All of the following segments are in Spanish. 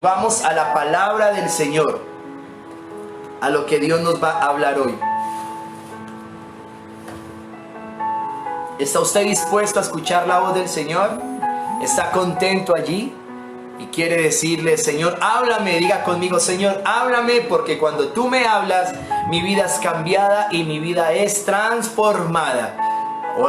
Vamos a la palabra del Señor, a lo que Dios nos va a hablar hoy. ¿Está usted dispuesto a escuchar la voz del Señor? ¿Está contento allí? Y quiere decirle: Señor, háblame. Diga conmigo: Señor, háblame, porque cuando tú me hablas, mi vida es cambiada y mi vida es transformada.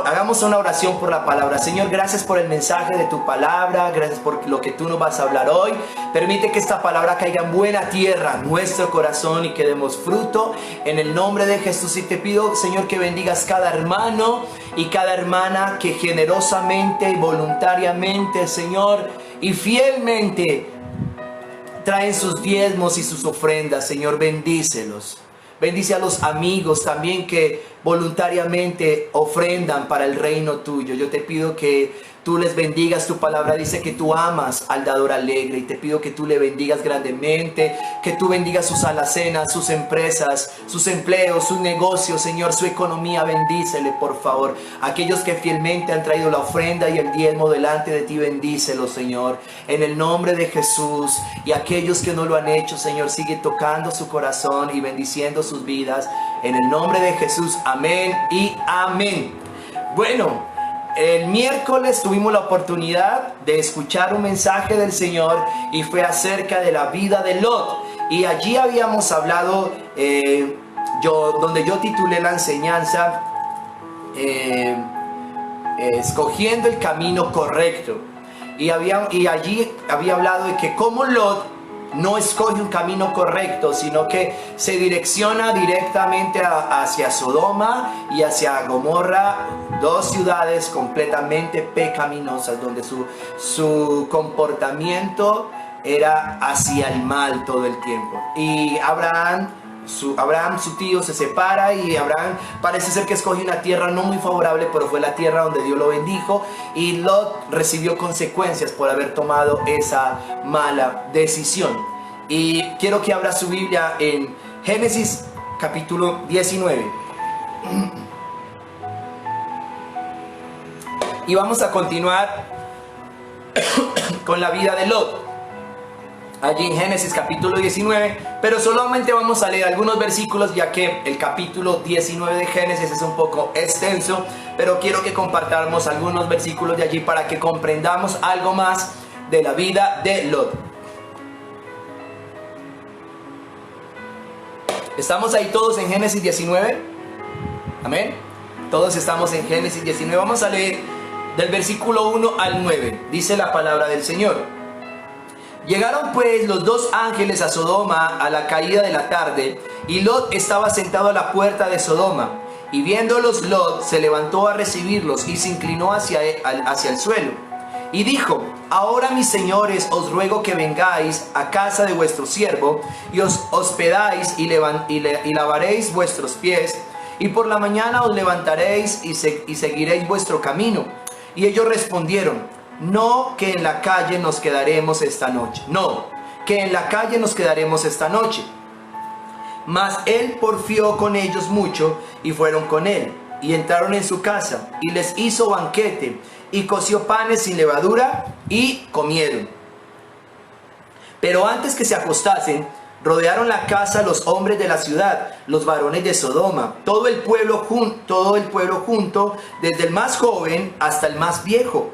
Hagamos una oración por la palabra. Señor, gracias por el mensaje de tu palabra. Gracias por lo que tú nos vas a hablar hoy. Permite que esta palabra caiga en buena tierra, en nuestro corazón, y que demos fruto en el nombre de Jesús. Y te pido, Señor, que bendigas cada hermano y cada hermana que generosamente y voluntariamente, Señor, y fielmente traen sus diezmos y sus ofrendas. Señor, bendícelos. Bendice a los amigos también que voluntariamente ofrendan para el reino tuyo. Yo te pido que tú les bendigas. Tu palabra dice que tú amas al dador alegre, y te pido que tú le bendigas grandemente, que tú bendigas sus alacenas, sus empresas, sus empleos, sus negocios, Señor, su economía. Bendícele, por favor. Aquellos que fielmente han traído la ofrenda y el diezmo delante de ti, bendícelos, Señor, en el nombre de Jesús. Y aquellos que no lo han hecho, Señor, sigue tocando su corazón y bendiciendo sus vidas, en el nombre de Jesús. Amén y amén. Bueno, el miércoles tuvimos la oportunidad de escuchar un mensaje del Señor, y fue acerca de la vida de Lot. Y allí habíamos hablado, donde yo titulé la enseñanza, escogiendo el camino correcto. Y allí había hablado de que como Lot no escoge un camino correcto, sino que se direcciona directamente hacia Sodoma y hacia Gomorra, dos ciudades completamente pecaminosas, donde su comportamiento era hacia el mal todo el tiempo. Y Abraham, su tío, se separa, y Abraham parece ser que escoge una tierra no muy favorable, pero fue la tierra donde Dios lo bendijo, y Lot recibió consecuencias por haber tomado esa mala decisión. Y quiero que abra su Biblia en Génesis capítulo 19. Y vamos a continuar con la vida de Lot, allí en Génesis capítulo 19, pero solamente vamos a leer algunos versículos, ya que el capítulo 19 de Génesis es un poco extenso, pero quiero que compartamos algunos versículos de allí para que comprendamos algo más de la vida de Lot. ¿Estamos ahí todos en Génesis 19? Amén. Todos estamos en Génesis 19. Vamos a leer del versículo 1 al 9. Dice la palabra del Señor: Llegaron pues los dos ángeles a Sodoma a la caída de la tarde, y Lot estaba sentado a la puerta de Sodoma. Y viéndolos, Lot se levantó a recibirlos y se inclinó hacia el suelo. Y dijo: Ahora, mis señores, os ruego que vengáis a casa de vuestro siervo, y os hospedáis y lavaréis vuestros pies, y por la mañana os levantaréis y seguiréis vuestro camino. Y ellos respondieron: No, que en la calle nos quedaremos esta noche. No, que en la calle nos quedaremos esta noche. Mas él porfió con ellos mucho, y fueron con él, y entraron en su casa, y les hizo banquete, y coció panes sin levadura, y comieron. Pero antes que se acostasen, rodearon la casa los hombres de la ciudad, los varones de Sodoma, todo el pueblo junto, desde el más joven hasta el más viejo.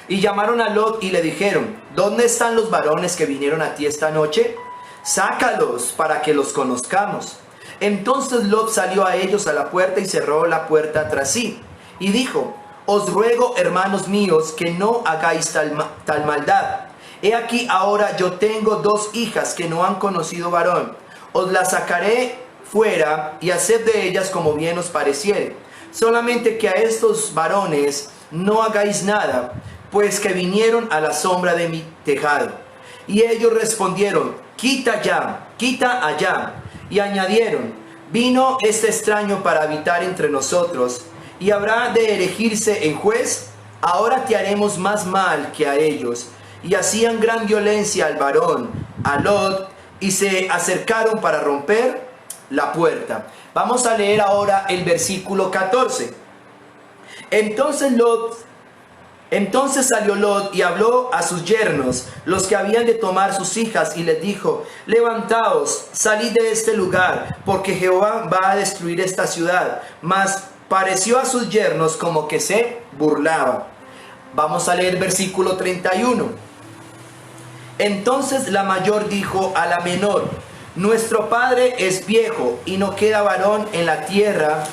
Y llamaron a Lot y le dijeron: ¿Dónde están los varones que vinieron a ti esta noche? Sácalos para que los conozcamos. Entonces Lot salió a ellos a la puerta y cerró la puerta tras sí. Y dijo: Os ruego, hermanos míos, que no hagáis tal maldad. He aquí ahora yo tengo dos hijas que no han conocido varón. Os las sacaré fuera, y haced de ellas como bien os pareciere. Solamente que a estos varones no hagáis nada, pues que vinieron a la sombra de mi tejado. Y ellos respondieron: Quita ya, quita allá. Y añadieron: Vino este extraño para habitar entre nosotros, y habrá de erigirse en juez. Ahora te haremos más mal que a ellos. Y hacían gran violencia al varón, a Lot, y se acercaron para romper la puerta. Vamos a leer ahora el versículo 14. Entonces Lot Entonces salió Lot y habló a sus yernos, los que habían de tomar sus hijas, y les dijo: levantaos, salid de este lugar, porque Jehová va a destruir esta ciudad. Mas pareció a sus yernos como que se burlaba. Vamos a leer versículo 31. Entonces la mayor dijo a la menor: nuestro padre es viejo y no queda varón en la tierra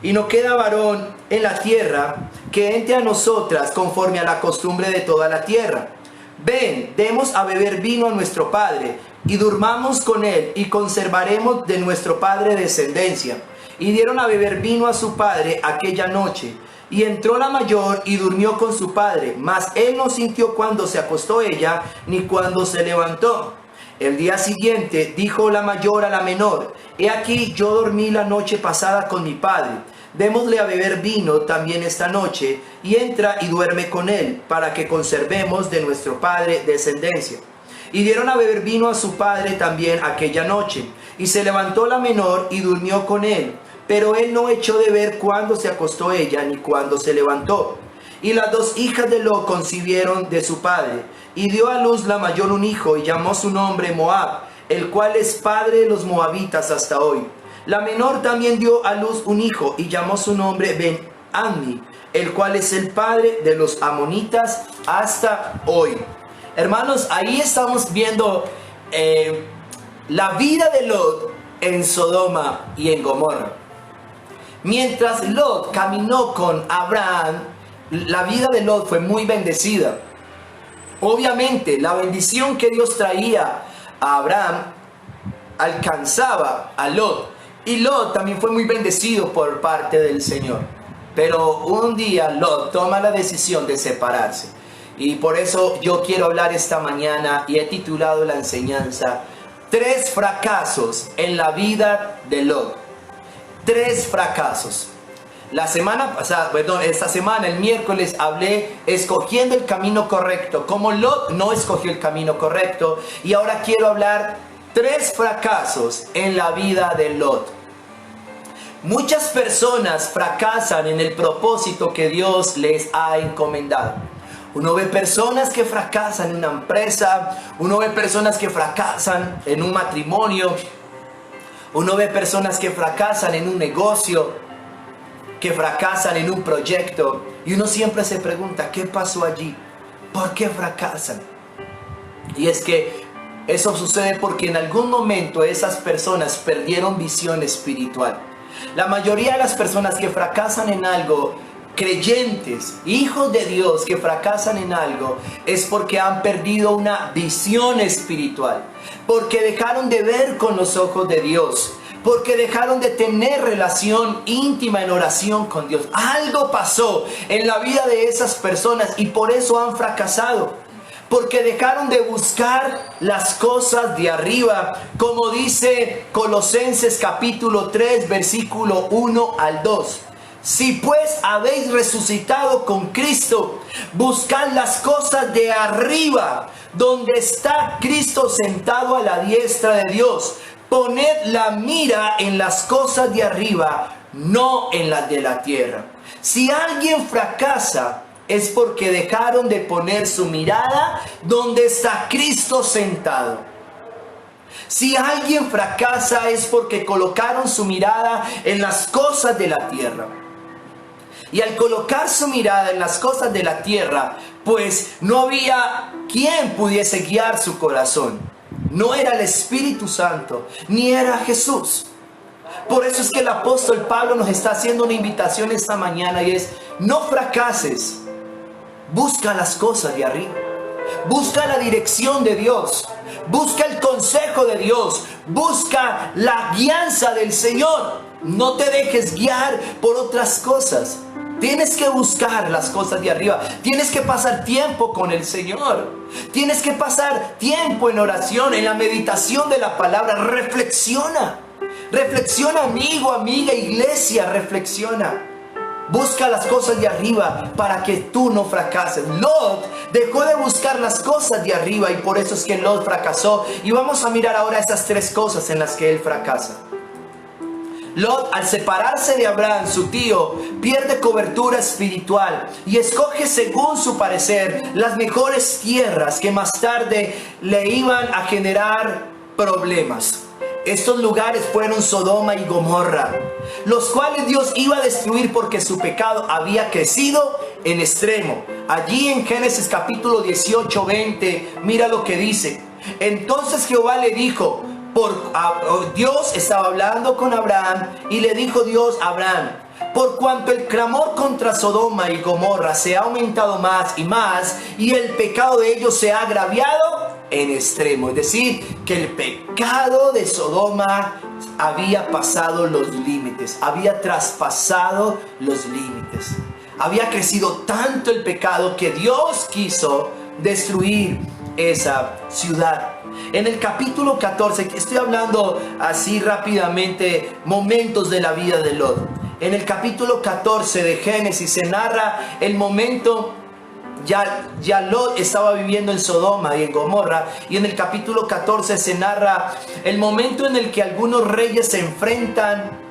y no queda varón en la tierra que entre a nosotras conforme a la costumbre de toda la tierra. Ven, demos a beber vino a nuestro padre, y durmamos con él, y conservaremos de nuestro padre descendencia. Y dieron a beber vino a su padre aquella noche. Y entró la mayor y durmió con su padre, mas él no sintió cuando se acostó ella, ni cuando se levantó. El día siguiente dijo la mayor a la menor: he aquí, yo dormí la noche pasada con mi padre, démosle a beber vino también esta noche, y entra y duerme con él, para que conservemos de nuestro padre descendencia. Y dieron a beber vino a su padre también aquella noche, y se levantó la menor y durmió con él, pero él no echó de ver cuándo se acostó ella, ni cuándo se levantó. Y las dos hijas de Lot concibieron de su padre, y dio a luz la mayor un hijo, y llamó su nombre Moab, el cual es padre de los moabitas hasta hoy. La menor también dio a luz un hijo, y llamó su nombre Ben-Ammi, el cual es el padre de los amonitas hasta hoy. Hermanos, ahí estamos viendo la vida de Lot en Sodoma y en Gomorra. Mientras Lot caminó con Abraham, la vida de Lot fue muy bendecida. Obviamente, la bendición que Dios traía a Abraham alcanzaba a Lot. Y Lot también fue muy bendecido por parte del Señor. Pero un día Lot toma la decisión de separarse. Y por eso yo quiero hablar esta mañana, y he titulado la enseñanza: 3 fracasos en la vida de Lot. 3 fracasos. Esta semana, el miércoles, hablé escogiendo el camino correcto, como Lot no escogió el camino correcto. Y ahora quiero hablar 3 fracasos en la vida de Lot. Muchas personas fracasan en el propósito que Dios les ha encomendado. Uno ve personas que fracasan en una empresa, uno ve personas que fracasan en un matrimonio, uno ve personas que fracasan en un negocio, que fracasan en un proyecto, y uno siempre se pregunta: ¿qué pasó allí? ¿Por qué fracasan? Y es que eso sucede porque en algún momento esas personas perdieron visión espiritual. La mayoría de las personas que fracasan en algo, creyentes, hijos de Dios que fracasan en algo, es porque han perdido una visión espiritual, porque dejaron de ver con los ojos de Dios, porque dejaron de tener relación íntima en oración con Dios. Algo pasó en la vida de esas personas y por eso han fracasado, porque dejaron de buscar las cosas de arriba, como dice Colosenses capítulo 3 versículo 1 al 2. Si pues habéis resucitado con Cristo, buscad las cosas de arriba, donde está Cristo sentado a la diestra de Dios. Poned la mira en las cosas de arriba, no en las de la tierra. Si alguien fracasa, es porque dejaron de poner su mirada donde está Cristo sentado. Si alguien fracasa, es porque colocaron su mirada en las cosas de la tierra. Y al colocar su mirada en las cosas de la tierra, pues no había quien pudiese guiar su corazón. No era el Espíritu Santo, ni era Jesús. Por eso es que el apóstol Pablo nos está haciendo una invitación esta mañana, y es: no fracases. Busca las cosas de arriba. Busca la dirección de Dios. Busca el consejo de Dios. Busca la guianza del Señor. No te dejes guiar por otras cosas. Tienes que buscar las cosas de arriba. Tienes que pasar tiempo con el Señor. Tienes que pasar tiempo en oración, en la meditación de la palabra. Reflexiona. Reflexiona, amigo, amiga, iglesia, reflexiona. Busca las cosas de arriba para que tú no fracases. Lot dejó de buscar las cosas de arriba y por eso es que Lot fracasó. Y vamos a mirar ahora esas 3 cosas en las que él fracasa. Lot, al separarse de Abraham, su tío, pierde cobertura espiritual y escoge, según su parecer, las mejores tierras que más tarde le iban a generar problemas. Estos lugares fueron Sodoma y Gomorra, los cuales Dios iba a destruir porque su pecado había crecido en extremo. Allí en Génesis capítulo 18, 20, mira lo que dice. Entonces Jehová le dijo, Dios estaba hablando con Abraham y le dijo Dios a Abraham: por cuanto el clamor contra Sodoma y Gomorra se ha aumentado más y más, y el pecado de ellos se ha agraviado en extremo. Es decir, que el pecado de Sodoma había pasado los límites, había traspasado los límites. Había crecido tanto el pecado que Dios quiso destruir esa ciudad. En el capítulo 14, estoy hablando así rápidamente, momentos de la vida de Lot. En el capítulo 14 de Génesis se narra el momento, ya Lot estaba viviendo en Sodoma y en Gomorra, y en el capítulo 14 se narra el momento en el que algunos reyes se enfrentan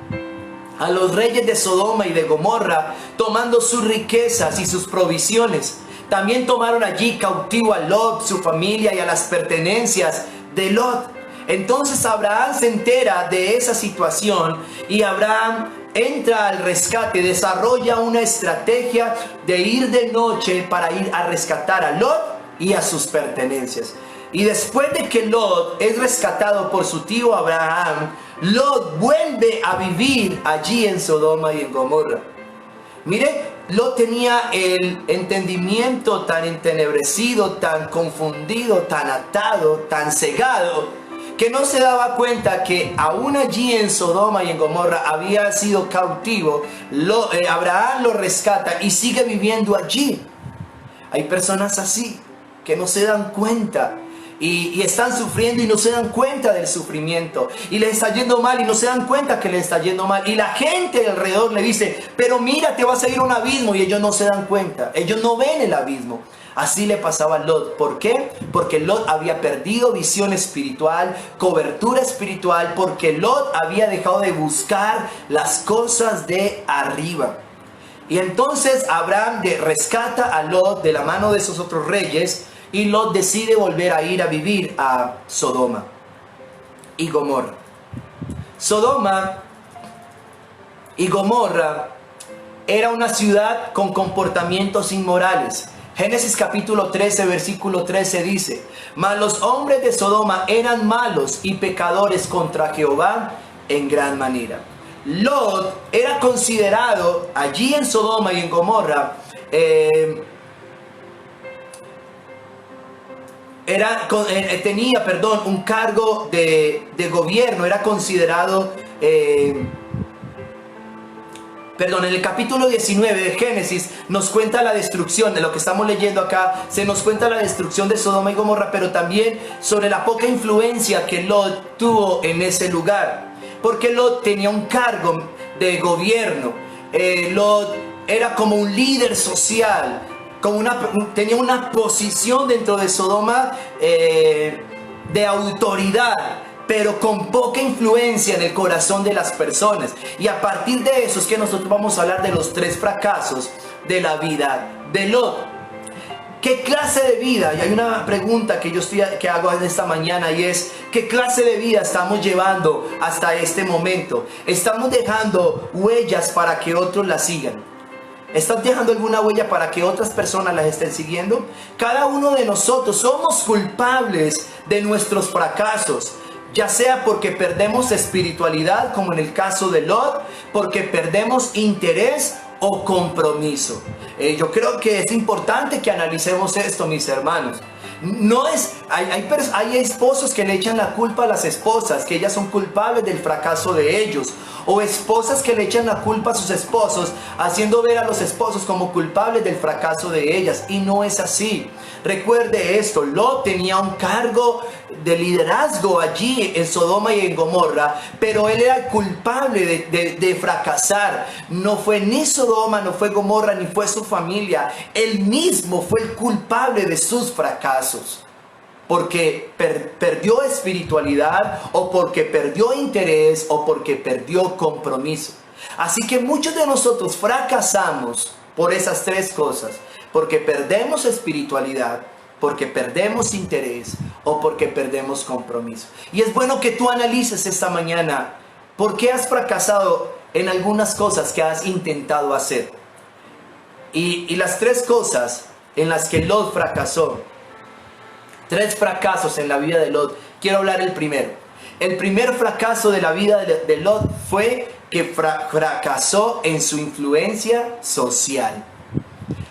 a los reyes de Sodoma y de Gomorra, tomando sus riquezas y sus provisiones. También tomaron allí cautivo a Lot, su familia y a las pertenencias de Lot. Entonces Abraham se entera de esa situación y Abraham entra al rescate, desarrolla una estrategia de ir de noche para ir a rescatar a Lot y a sus pertenencias. Y después de que Lot es rescatado por su tío Abraham, Lot vuelve a vivir allí en Sodoma y en Gomorra. Mire, Lot tenía el entendimiento tan entenebrecido, tan confundido, tan atado, tan cegado, que no se daba cuenta que aún allí en Sodoma y en Gomorra había sido cautivo. Abraham lo rescata y sigue viviendo allí. Hay personas así que no se dan cuenta y están sufriendo y no se dan cuenta del sufrimiento, y les está yendo mal y no se dan cuenta que les está yendo mal, y la gente alrededor le dice: pero mira, te vas a ir a un abismo, y ellos no se dan cuenta, ellos no ven el abismo. Así le pasaba a Lot. ¿Por qué? Porque Lot había perdido visión espiritual, cobertura espiritual, porque Lot había dejado de buscar las cosas de arriba. Y entonces Abraham rescata a Lot de la mano de esos otros reyes, y Lot decide volver a ir a vivir a Sodoma y Gomorra. Sodoma y Gomorra era una ciudad con comportamientos inmorales. Génesis capítulo 13, versículo 13 dice: mas los hombres de Sodoma eran malos y pecadores contra Jehová en gran manera. Lot era considerado allí en Sodoma y en Gomorra, tenía un cargo de gobierno, era considerado, en el capítulo 19 de Génesis nos cuenta la destrucción, de lo que estamos leyendo acá, se nos cuenta la destrucción de Sodoma y Gomorra, pero también sobre la poca influencia que Lot tuvo en ese lugar, porque Lot tenía un cargo de gobierno. Lot era como un líder social, tenía una posición dentro de Sodoma de autoridad, pero con poca influencia en el corazón de las personas. Y a partir de eso es que nosotros vamos a hablar de los 3 fracasos de la vida de Lot. ¿Qué clase de vida? Y hay una pregunta que hago en esta mañana, y es: ¿qué clase de vida estamos llevando hasta este momento? ¿Estamos dejando huellas para que otros las sigan? ¿Estás dejando alguna huella para que otras personas las estén siguiendo? Cada uno de nosotros somos culpables de nuestros fracasos, ya sea porque perdemos espiritualidad, como en el caso de Lot, porque perdemos interés o compromiso. Yo creo que es importante que analicemos esto, mis hermanos. Hay esposos que le echan la culpa a las esposas, que ellas son culpables del fracaso de ellos, o esposas que le echan la culpa a sus esposos, haciendo ver a los esposos como culpables del fracaso de ellas, y no es así. Recuerde esto: Lot tenía un cargo de liderazgo allí en Sodoma y en Gomorra, pero él era el culpable de fracasar. No fue ni Sodoma, no fue Gomorra, ni fue su familia. Él mismo fue el culpable de sus fracasos. porque perdió espiritualidad, o porque perdió interés, o porque perdió compromiso. Así que muchos de nosotros fracasamos por esas tres cosas: porque perdemos espiritualidad, porque perdemos interés, o porque perdemos compromiso. Y es bueno que tú analices esta mañana por qué has fracasado en algunas cosas que has intentado hacer. Y las tres cosas en las que Lot fracasó, tres fracasos en la vida de Lot, quiero hablar el primero. El primer fracaso de la vida de Lot fue que fracasó en su influencia social.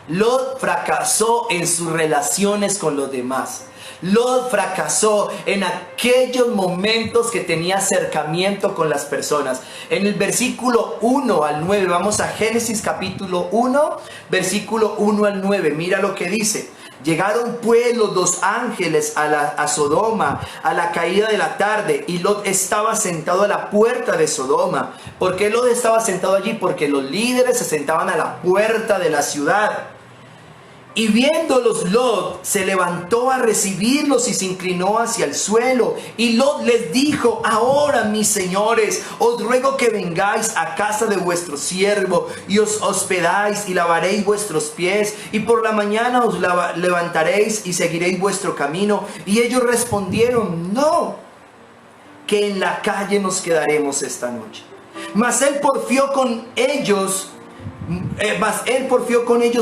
Lot fracasó en sus relaciones con los demás. Lot fracasó en aquellos momentos que tenía acercamiento con las personas. En el versículo 1 al 9, vamos a Génesis capítulo 1, versículo 1 al 9. Mira lo que dice. Llegaron pues los dos ángeles a Sodoma a la caída de la tarde, y Lot estaba sentado a la puerta de Sodoma. ¿Por qué Lot estaba sentado allí? Porque los líderes se sentaban a la puerta de la ciudad. Y viéndolos, Lot se levantó a recibirlos y se inclinó hacia el suelo. Y Lot les dijo: ahora, mis señores, os ruego que vengáis a casa de vuestro siervo y os hospedáis y lavaréis vuestros pies, y por la mañana os levantaréis y seguiréis vuestro camino. Y ellos respondieron: no, que en la calle nos quedaremos esta noche. Mas él porfió con ellos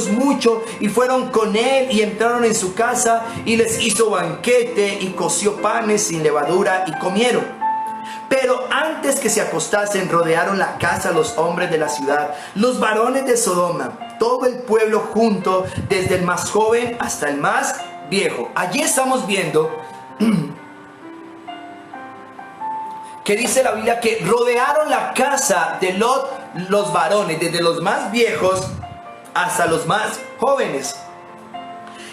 mucho, y fueron con él y entraron en su casa, y les hizo banquete y coció panes sin levadura y comieron. Pero antes que se acostasen, rodearon la casa los hombres de la ciudad, los varones de Sodoma, todo el pueblo junto, desde el más joven hasta el más viejo. Allí estamos viendo que dice la Biblia que rodearon la casa de Lot los varones, desde los más viejos hasta los más jóvenes.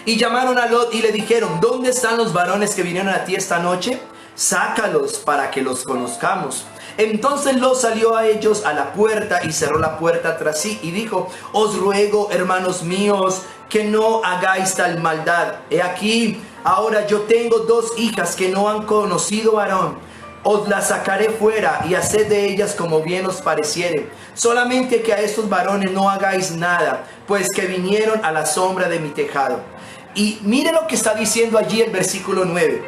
Y llamaron a Lot y le dijeron: ¿dónde están los varones que vinieron a ti esta noche? Sácalos para que los conozcamos. Entonces Lot salió a ellos a la puerta y cerró la puerta tras sí y dijo: os ruego, hermanos míos, que no hagáis tal maldad. He aquí, ahora yo tengo dos hijas que no han conocido varón. Os las sacaré fuera y haced de ellas como bien os pareciere. Solamente que a estos varones no hagáis nada, pues que vinieron a la sombra de mi tejado. Y mire lo que está diciendo allí el versículo 9.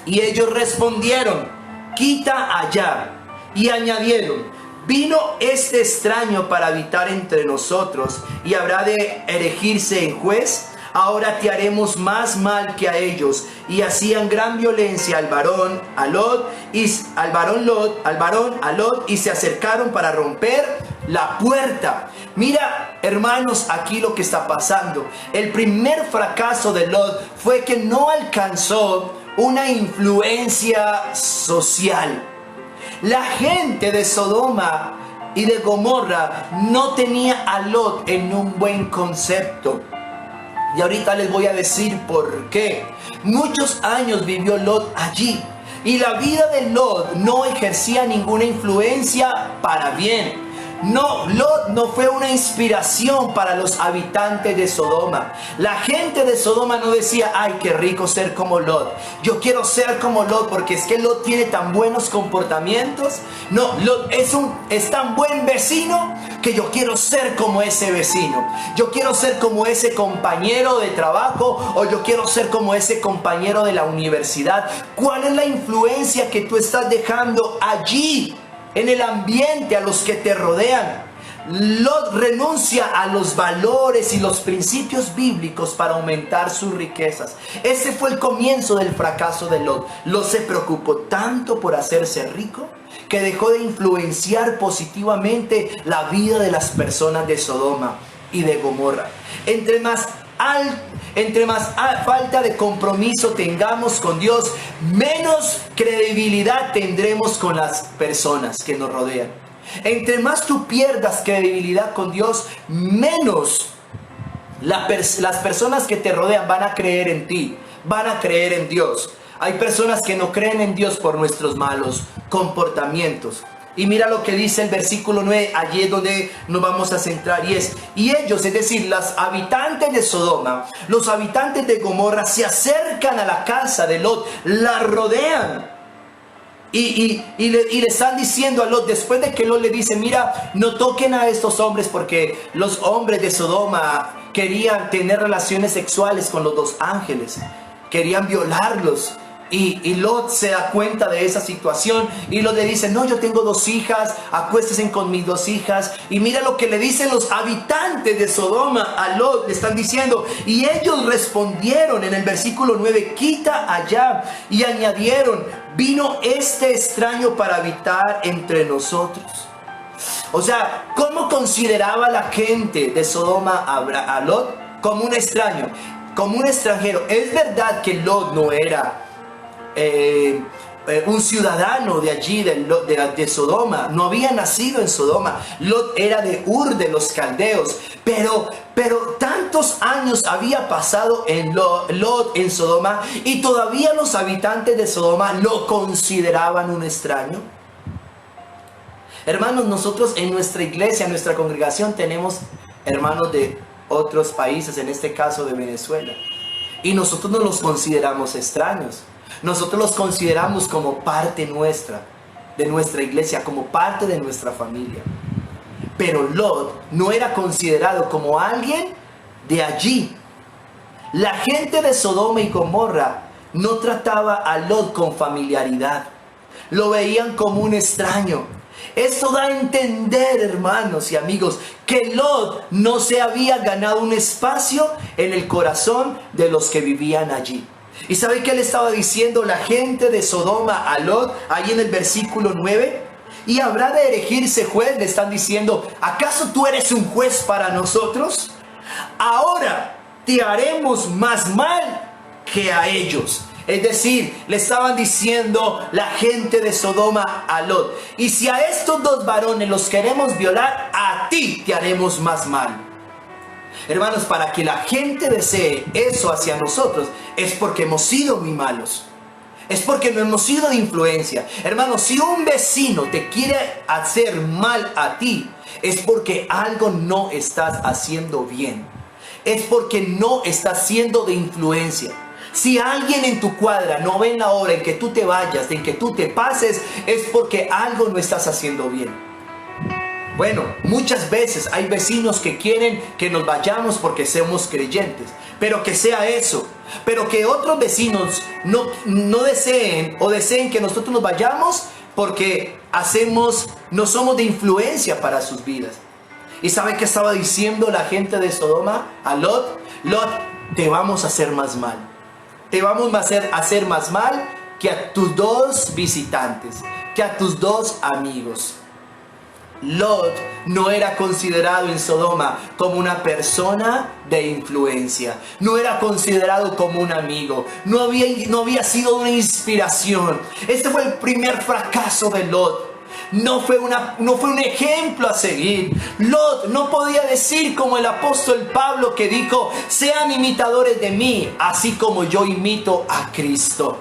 Y ellos respondieron: quita allá. Y añadieron: vino este extraño para habitar entre nosotros, y habrá de erigirse en juez. Ahora te haremos más mal que a ellos. Y hacían gran violencia al varón a Lot, y y se acercaron para romper la puerta. Mira, hermanos, aquí lo que está pasando. El primer fracaso de Lot fue que no alcanzó una influencia social. La gente de Sodoma y de Gomorra no tenía a Lot en un buen concepto. Y ahorita les voy a decir por qué. Muchos años vivió Lot allí, y la vida de Lot no ejercía ninguna influencia para bien. No, Lot no fue una inspiración para los habitantes de Sodoma. La gente de Sodoma no decía: ay, qué rico ser como Lot. Yo quiero ser como Lot porque es que Lot tiene tan buenos comportamientos. No, Lot es tan buen vecino que yo quiero ser como ese vecino. Yo quiero ser como ese compañero de trabajo, o yo quiero ser como ese compañero de la universidad. ¿Cuál es la influencia que tú estás dejando allí? En el ambiente, a los que te rodean. Lot renuncia a los valores y los principios bíblicos para aumentar sus riquezas. Ese fue el comienzo del fracaso de Lot. Lot se preocupó tanto por hacerse rico que dejó de influenciar positivamente la vida de las personas de Sodoma y de Gomorra. Entre más falta de compromiso tengamos con Dios, menos credibilidad tendremos con las personas que nos rodean. Entre más tú pierdas credibilidad con Dios, menos las personas que te rodean van a creer en ti, van a creer en Dios. Hay personas que no creen en Dios por nuestros malos comportamientos. Y mira lo que dice el versículo 9, allí es donde nos vamos a centrar. Y ellos, es decir, los habitantes de Sodoma, los habitantes de Gomorra, se acercan a la casa de Lot, la rodean. Y le están diciendo a Lot, después de que Lot le dice, mira, no toquen a estos hombres, porque los hombres de Sodoma querían tener relaciones sexuales con los dos ángeles, querían violarlos. Y Lot se da cuenta de esa situación y Lot le dice, no, yo tengo 2 hijas, acuéstense con mis 2 hijas. Y mira lo que le dicen los habitantes de Sodoma a Lot, le están diciendo, y ellos respondieron en el versículo 9, quita allá, y añadieron, vino este extraño para habitar entre nosotros. O sea, ¿cómo consideraba la gente de Sodoma a Lot? Como un extraño, como un extranjero. Es verdad que Lot no era un ciudadano de allí, de Sodoma, no había nacido en Sodoma. Lot era de Ur de los caldeos, pero tantos años había pasado en Lot en Sodoma, y todavía los habitantes de Sodoma lo consideraban un extraño. Hermanos, nosotros en nuestra iglesia, en nuestra congregación, tenemos hermanos de otros países, en este caso de Venezuela, y nosotros no los consideramos extraños. Nosotros los consideramos como parte nuestra, de nuestra iglesia, como parte de nuestra familia. Pero Lot no era considerado como alguien de allí. La gente de Sodoma y Gomorra no trataba a Lot con familiaridad. Lo veían como un extraño. Esto da a entender, hermanos y amigos, que Lot no se había ganado un espacio en el corazón de los que vivían allí. ¿Y sabe qué le estaba diciendo la gente de Sodoma a Lot ahí en el versículo 9? Y habrá de erigirse juez, le están diciendo, ¿acaso tú eres un juez para nosotros? Ahora te haremos más mal que a ellos. Es decir, le estaban diciendo la gente de Sodoma a Lot, y si a estos 2 varones los queremos violar, a ti te haremos más mal. Hermanos, para que la gente desee eso hacia nosotros, es porque hemos sido muy malos. Es porque no hemos sido de influencia. Hermanos, si un vecino te quiere hacer mal a ti, es porque algo no estás haciendo bien. Es porque no estás siendo de influencia. Si alguien en tu cuadra no ve la hora en que tú te vayas, en que tú te pases, es porque algo no estás haciendo bien. Bueno, muchas veces hay vecinos que quieren que nos vayamos porque somos creyentes, pero que sea eso. Pero que otros vecinos no deseen o deseen que nosotros nos vayamos porque no somos de influencia para sus vidas. ¿Y sabe qué estaba diciendo la gente de Sodoma a Lot? Lot, te vamos a hacer más mal. Te vamos a hacer más mal que a tus 2 visitantes, que a tus 2 amigos. Lot no era considerado en Sodoma como una persona de influencia. No era considerado como un amigo. No había sido una inspiración. Este fue el primer fracaso de Lot. No fue un ejemplo a seguir. Lot no podía decir como el apóstol Pablo, que dijo, sean imitadores de mí, así como yo imito a Cristo.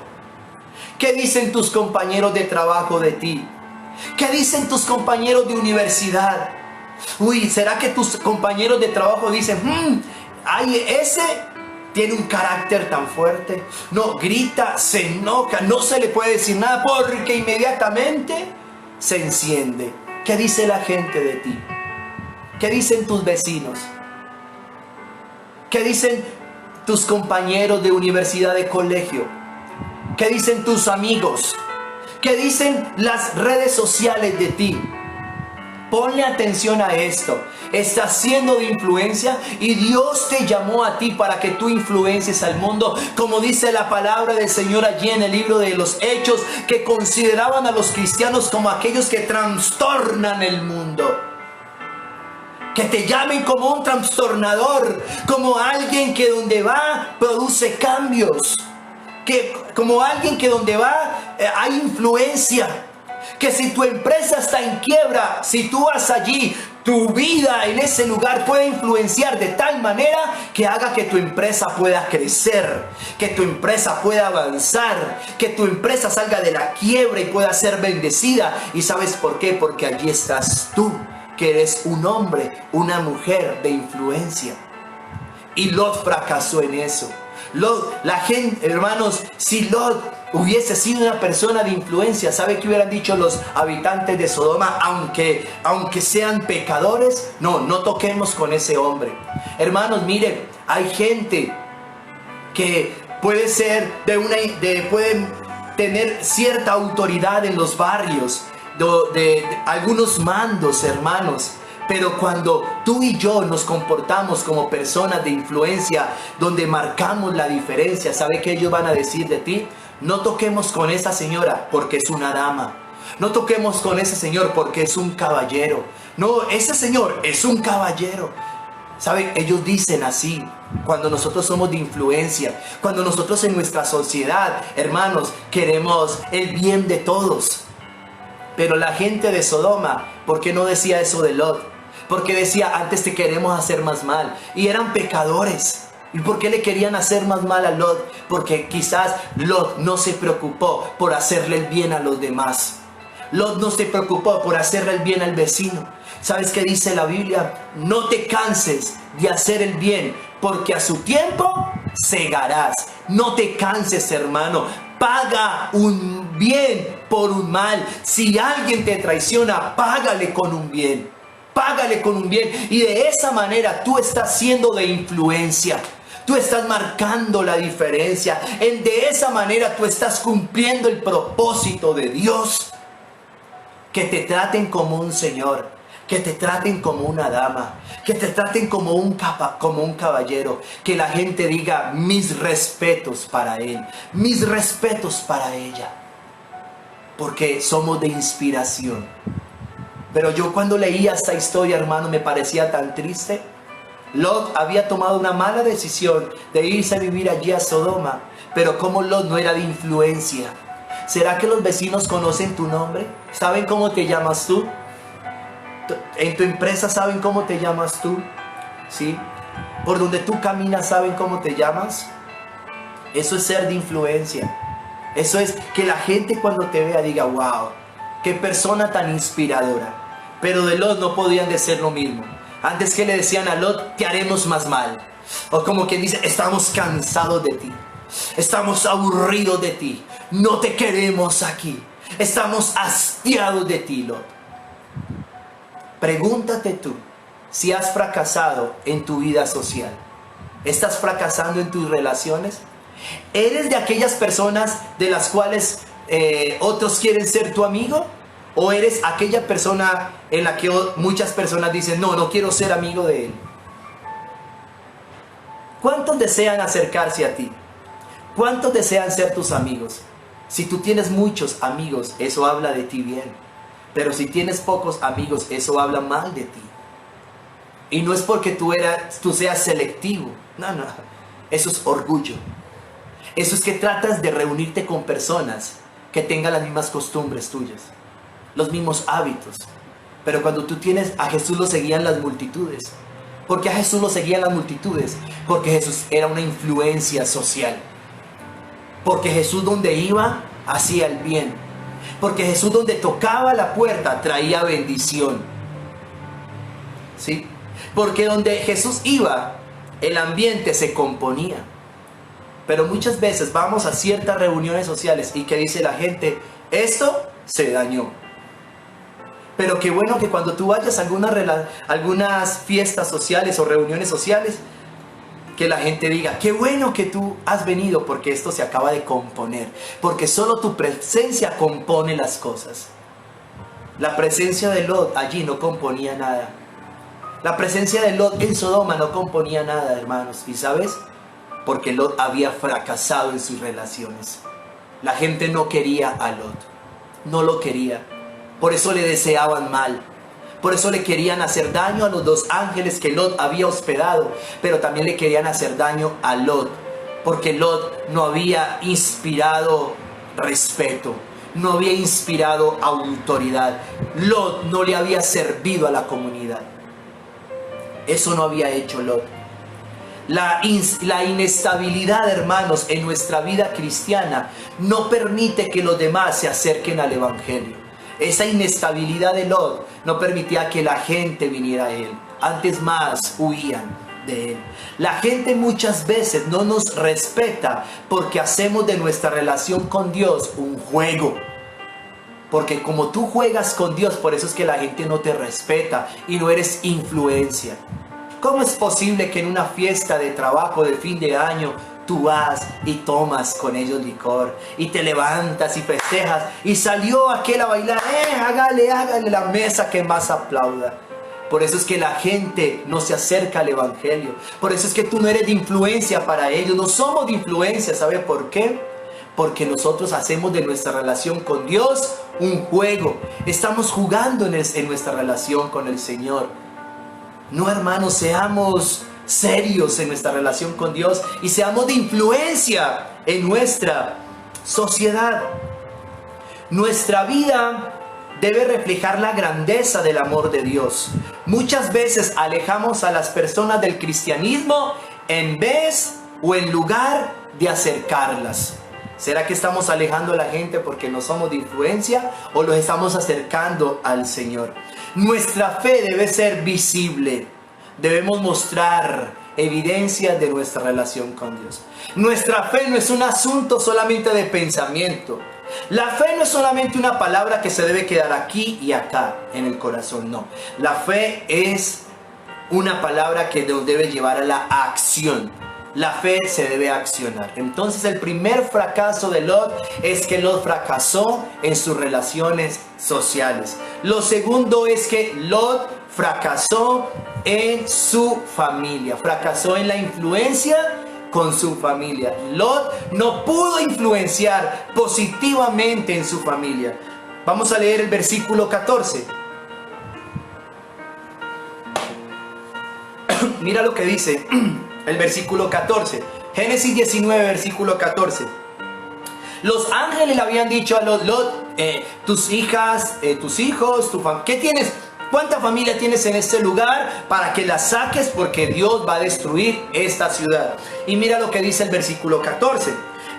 ¿Qué dicen tus compañeros de trabajo de ti? ¿Qué dicen tus compañeros de universidad? Uy, ¿será que tus compañeros de trabajo dicen, ay, ese tiene un carácter tan fuerte? No, grita, se enoja, no se le puede decir nada porque inmediatamente se enciende. ¿Qué dice la gente de ti? ¿Qué dicen tus vecinos? ¿Qué dicen tus compañeros de universidad, de colegio? ¿Qué dicen tus amigos? ¿Qué dicen las redes sociales de ti? Ponle atención a esto. Estás siendo de influencia y Dios te llamó a ti para que tú influencies al mundo. Como dice la palabra del Señor allí en el libro de los Hechos, que consideraban a los cristianos como aquellos que trastornan el mundo. Que te llamen como un trastornador, como alguien que donde va produce cambios. Como alguien que donde va hay influencia. Que si tu empresa está en quiebra, si tú vas allí, Tu vida en ese lugar puede influenciar de tal manera que haga que tu empresa pueda crecer, que tu empresa pueda avanzar, que tu empresa salga de la quiebra y pueda ser bendecida. ¿Y sabes por qué? Porque allí estás tú, que eres un hombre, una mujer de influencia. Y Lot fracasó en eso. La gente, hermanos, si Lot hubiese sido una persona de influencia, ¿sabe qué hubieran dicho los habitantes de Sodoma? Aunque sean pecadores, no toquemos con ese hombre. Hermanos, miren, hay gente que puede ser pueden tener cierta autoridad en los barrios, de algunos mandos, hermanos. Pero cuando tú y yo nos comportamos como personas de influencia, donde marcamos la diferencia, ¿sabe qué ellos van a decir de ti? No toquemos con esa señora porque es una dama. No toquemos con ese señor porque es un caballero. No, ese señor es un caballero. ¿Sabe? Ellos dicen así cuando nosotros somos de influencia, cuando nosotros en nuestra sociedad, hermanos, queremos el bien de todos. Pero la gente de Sodoma, ¿por qué no decía eso de Lot? Porque decía, antes te queremos hacer más mal. Y eran pecadores. ¿Y por qué le querían hacer más mal a Lot? Porque quizás Lot no se preocupó por hacerle el bien a los demás. Lot no se preocupó por hacerle el bien al vecino. ¿Sabes qué dice la Biblia? No te canses de hacer el bien, porque a su tiempo segarás. No te canses, hermano. Paga un bien por un mal. Si alguien te traiciona, págale con un bien. Págale con un bien. Y de esa manera tú estás siendo de influencia. Tú estás marcando la diferencia. De esa manera tú estás cumpliendo el propósito de Dios. Que te traten como un señor. Que te traten como una dama. Que te traten como un caballero. Que la gente diga, mis respetos para él. Mis respetos para ella. Porque somos de inspiración. Pero yo cuando leía esta historia, hermano, me parecía tan triste. Lot había tomado una mala decisión de irse a vivir allí a Sodoma. Pero como Lot no era de influencia. ¿Será que los vecinos conocen tu nombre? ¿Saben cómo te llamas tú? En tu empresa saben cómo te llamas tú. ¿Sí? Por donde tú caminas saben cómo te llamas. Eso es ser de influencia. Eso es que la gente cuando te vea diga, wow, qué persona tan inspiradora. Pero de Lot no podían decir lo mismo. Antes que le decían a Lot, te haremos más mal. O como quien dice, estamos cansados de ti. Estamos aburridos de ti. No te queremos aquí. Estamos hastiados de ti, Lot. Pregúntate tú si has fracasado en tu vida social. ¿Estás fracasando en tus relaciones? ¿Eres de aquellas personas de las cuales otros quieren ser tu amigo? ¿O eres aquella persona en la que muchas personas dicen, no quiero ser amigo de él? ¿Cuántos desean acercarse a ti? ¿Cuántos desean ser tus amigos? Si tú tienes muchos amigos, eso habla de ti bien. Pero si tienes pocos amigos, eso habla mal de ti. Y no es porque tú seas selectivo. No. Eso es orgullo. Eso es que tratas de reunirte con personas que tengan las mismas costumbres tuyas. Los mismos hábitos. Pero cuando tú tienes a Jesús, lo seguían las multitudes. ¿Por qué a Jesús lo seguían las multitudes? Porque Jesús era una influencia social. Porque Jesús donde iba, hacía el bien. Porque Jesús donde tocaba la puerta, traía bendición. ¿Sí? Porque donde Jesús iba, el ambiente se componía. Pero muchas veces vamos a ciertas reuniones sociales y que dice la gente, esto se dañó. Pero qué bueno que cuando tú vayas a algunas fiestas sociales o reuniones sociales, que la gente diga, qué bueno que tú has venido porque esto se acaba de componer. Porque solo tu presencia compone las cosas. La presencia de Lot allí no componía nada. La presencia de Lot en Sodoma no componía nada, hermanos. ¿Y sabes? Porque Lot había fracasado en sus relaciones. La gente no quería a Lot. No lo quería. Por eso le deseaban mal. Por eso le querían hacer daño a los 2 ángeles que Lot había hospedado. Pero también le querían hacer daño a Lot. Porque Lot no había inspirado respeto. no había inspirado autoridad. Lot no le había servido a la comunidad. Eso no había hecho Lot. La inestabilidad, hermanos, en nuestra vida cristiana no permite que los demás se acerquen al Evangelio. Esa inestabilidad de Lot no permitía que la gente viniera a él. Antes más huían de él. La gente muchas veces no nos respeta porque hacemos de nuestra relación con Dios un juego. Porque como tú juegas con Dios, por eso es que la gente no te respeta y no eres influencia. ¿Cómo es posible que en una fiesta de trabajo de fin de año tú vas y tomas con ellos licor y te levantas y festejas y salió aquel a bailar? Hágale la mesa que más aplauda. Por eso es que la gente no se acerca al Evangelio. Por eso es que tú no eres de influencia para ellos. No somos de influencia. ¿Sabe por qué? Porque nosotros hacemos de nuestra relación con Dios un juego. Estamos jugando en nuestra relación con el Señor. No, hermanos, seamos serios en nuestra relación con Dios y seamos de influencia en nuestra sociedad. Nuestra vida debe reflejar la grandeza del amor de Dios. Muchas veces alejamos a las personas del cristianismo en vez o en lugar de acercarlas. ¿Será que estamos alejando a la gente porque no somos de influencia o los estamos acercando al Señor? Nuestra fe debe ser visible. Debemos mostrar evidencias de nuestra relación con Dios. Nuestra fe no es un asunto solamente de pensamiento. La fe no es solamente una palabra que se debe quedar aquí y acá en el corazón, no. La fe es una palabra que nos debe llevar a la acción. La fe se debe accionar. Entonces el primer fracaso de Lot es que Lot fracasó en sus relaciones sociales. Lo segundo es que Lot fracasó en su familia. Fracasó en la influencia con su familia. Lot no pudo influenciar positivamente en su familia. Vamos a leer el versículo 14. Mira lo que dice el versículo 14. Génesis 19, versículo 14. Los ángeles le habían dicho a Lot, tus hijas, tus hijos, ¿qué tienes? ¿Cuánta familia tienes en este lugar para que la saques? Porque Dios va a destruir esta ciudad. Y mira lo que dice el versículo 14.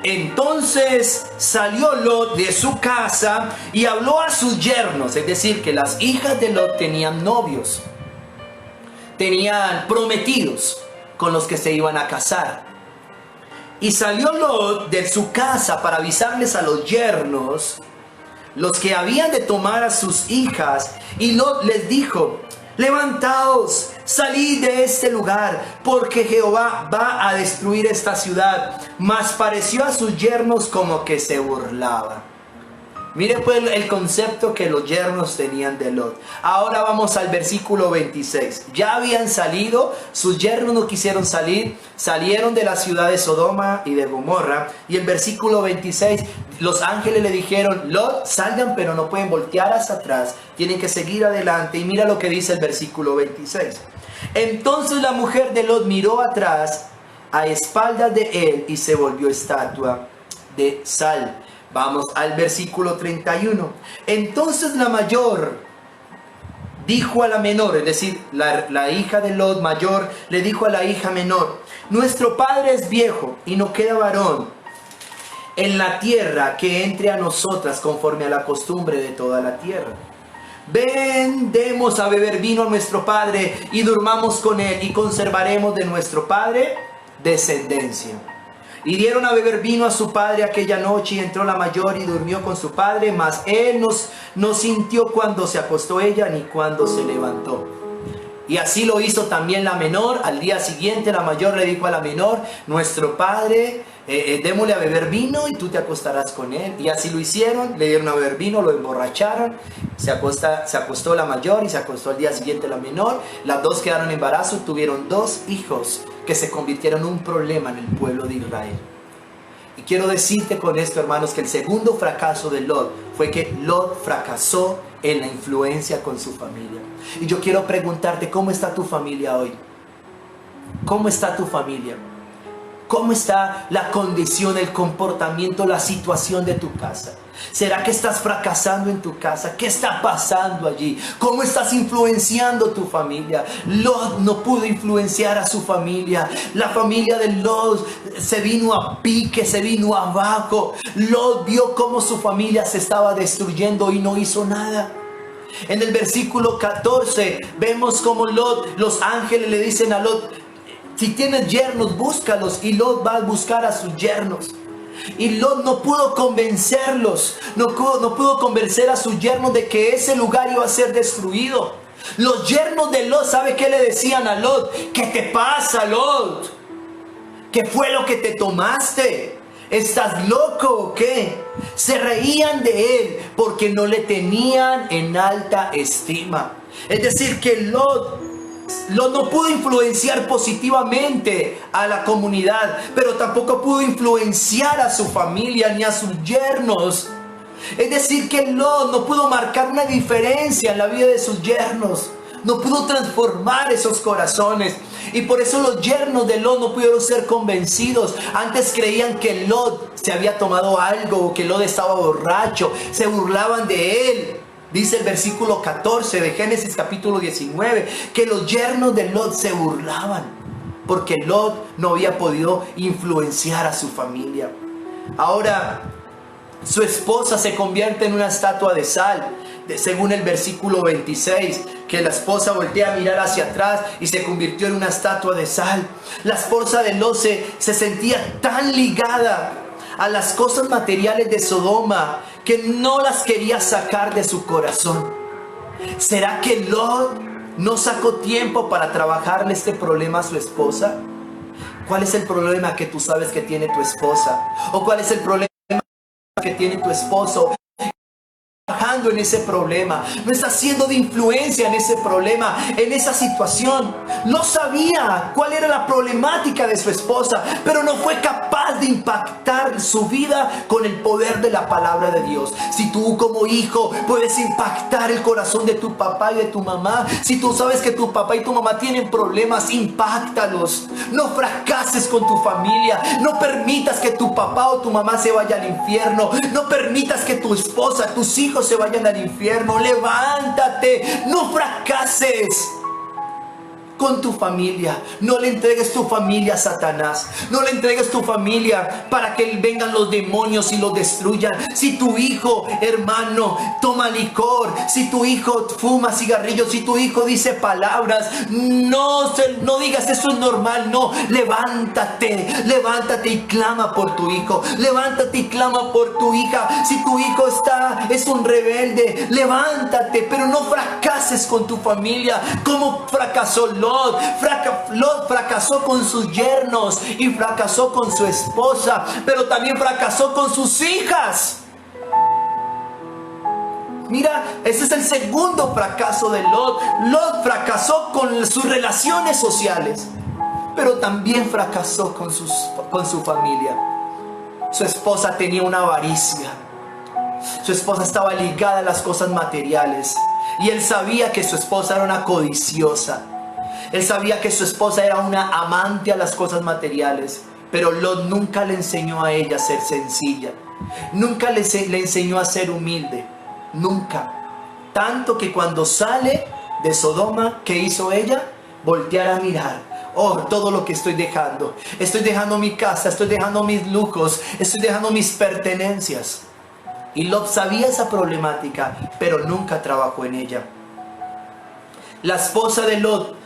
Entonces salió Lot de su casa y habló a sus yernos. Es decir, que las hijas de Lot tenían novios. Tenían prometidos con los que se iban a casar. Y salió Lot de su casa para avisarles a los yernos, los que habían de tomar a sus hijas, y Lot les dijo: levantaos, salid de este lugar, porque Jehová va a destruir esta ciudad. Mas pareció a sus yernos como que se burlaba. Mire pues el concepto que los yernos tenían de Lot. Ahora vamos al versículo 26. Ya habían salido, sus yernos no quisieron salir, salieron de la ciudad de Sodoma y de Gomorra. Y el versículo 26, los ángeles le dijeron: Lot, salgan, pero no pueden voltear hacia atrás, tienen que seguir adelante. Y mira lo que dice el versículo 26. Entonces la mujer de Lot miró atrás a espaldas de él y se volvió estatua de sal. Vamos al versículo 31. Entonces la mayor dijo a la menor, es decir, la hija de Lot mayor le dijo a la hija menor: nuestro padre es viejo y no queda varón en la tierra que entre a nosotras conforme a la costumbre de toda la tierra. Ven, demos a beber vino a nuestro padre y durmamos con él y conservaremos de nuestro padre descendencia. Y dieron a beber vino a su padre aquella noche, y entró la mayor y durmió con su padre, mas él no sintió cuando se acostó ella ni cuando se levantó. Y así lo hizo también la menor. Al día siguiente la mayor le dijo a la menor: nuestro padre, démosle a beber vino y tú te acostarás con él. Y así lo hicieron, le dieron a beber vino, lo emborracharon, se acostó la mayor y se acostó al día siguiente la menor. Las dos quedaron en embarazo, tuvieron 2 hijos que se convirtieron en un problema en el pueblo de Israel. Y quiero decirte con esto, hermanos, que el segundo fracaso de Lot fue que Lot fracasó en la influencia con su familia. Y yo quiero preguntarte: ¿cómo está tu familia hoy? ¿Cómo está tu familia? ¿Cómo está la condición, el comportamiento, la situación de tu casa? ¿Será que estás fracasando en tu casa? ¿Qué está pasando allí? ¿Cómo estás influenciando tu familia? Lot no pudo influenciar a su familia. La familia de Lot se vino a pique, se vino abajo. Lot vio cómo su familia se estaba destruyendo y no hizo nada. En el versículo 14 vemos como Lot, los ángeles le dicen a Lot: si tienes yernos, búscalos. Y Lot va a buscar a sus yernos. Y Lot no pudo convencerlos, no pudo convencer a sus yernos de que ese lugar iba a ser destruido. Los yernos de Lot, ¿sabe qué le decían a Lot? ¿Qué te pasa, Lot? ¿Qué fue lo que te tomaste? ¿Estás loco o qué? Se reían de él porque no le tenían en alta estima. Es decir, que Lot no pudo influenciar positivamente a la comunidad, pero tampoco pudo influenciar a su familia ni a sus yernos. Es decir, que Lot no pudo marcar una diferencia en la vida de sus yernos. No pudo transformar esos corazones. Y por eso los yernos de Lot no pudieron ser convencidos. Antes creían que Lot se había tomado algo, o que Lot estaba borracho. Se burlaban de él. Dice el versículo 14 de Génesis capítulo 19, que los yernos de Lot se burlaban porque Lot no había podido influenciar a su familia. Ahora, su esposa se convierte en una estatua de sal, según el versículo 26, que la esposa voltea a mirar hacia atrás y se convirtió en una estatua de sal. La esposa de Lot se sentía tan ligada a las cosas materiales de Sodoma que no las quería sacar de su corazón. ¿Será que Lot no sacó tiempo para trabajarle este problema a su esposa? ¿Cuál es el problema que tú sabes que tiene tu esposa? ¿O cuál es el problema que tiene tu esposo? Trabajando en ese problema, no está siendo de influencia en ese problema, en esa situación. No sabía cuál era la problemática de su esposa, pero no fue capaz de impactar su vida con el poder de la palabra de Dios. Si tú como hijo puedes impactar el corazón de tu papá y de tu mamá, si tú sabes que tu papá y tu mamá tienen problemas, impáctalos. No fracases con tu familia. No permitas que tu papá o tu mamá se vaya al infierno. No permitas que tu esposa, tus hijos se vayan al infierno. Levántate, no fracases con tu familia. No le entregues tu familia a Satanás. No le entregues tu familia para que vengan los demonios y los destruyan. Si tu hijo, hermano, toma licor, si tu hijo fuma cigarrillos, si tu hijo dice palabras, no digas eso es normal. No, levántate y clama por tu hijo. Levántate y clama por tu hija. Si tu hijo es un rebelde, levántate, pero no fracases con tu familia como fracasó Lot. Lot fracasó con sus yernos y fracasó con su esposa, pero también fracasó con sus hijas. Mira, ese es el segundo fracaso de Lot. Lot fracasó con sus relaciones sociales, pero también fracasó con su familia. Su esposa tenía una avaricia. Su esposa estaba ligada a las cosas materiales, y él sabía que su esposa era una codiciosa. Él sabía que su esposa era una amante a las cosas materiales, pero Lot nunca le enseñó a ella a ser sencilla. Nunca le enseñó a ser humilde. Nunca. Tanto que cuando sale de Sodoma, ¿qué hizo ella? Voltear a mirar. Oh, todo lo que estoy dejando. Estoy dejando mi casa, estoy dejando mis lujos, estoy dejando mis pertenencias. Y Lot sabía esa problemática, pero nunca trabajó en ella. La esposa de Lot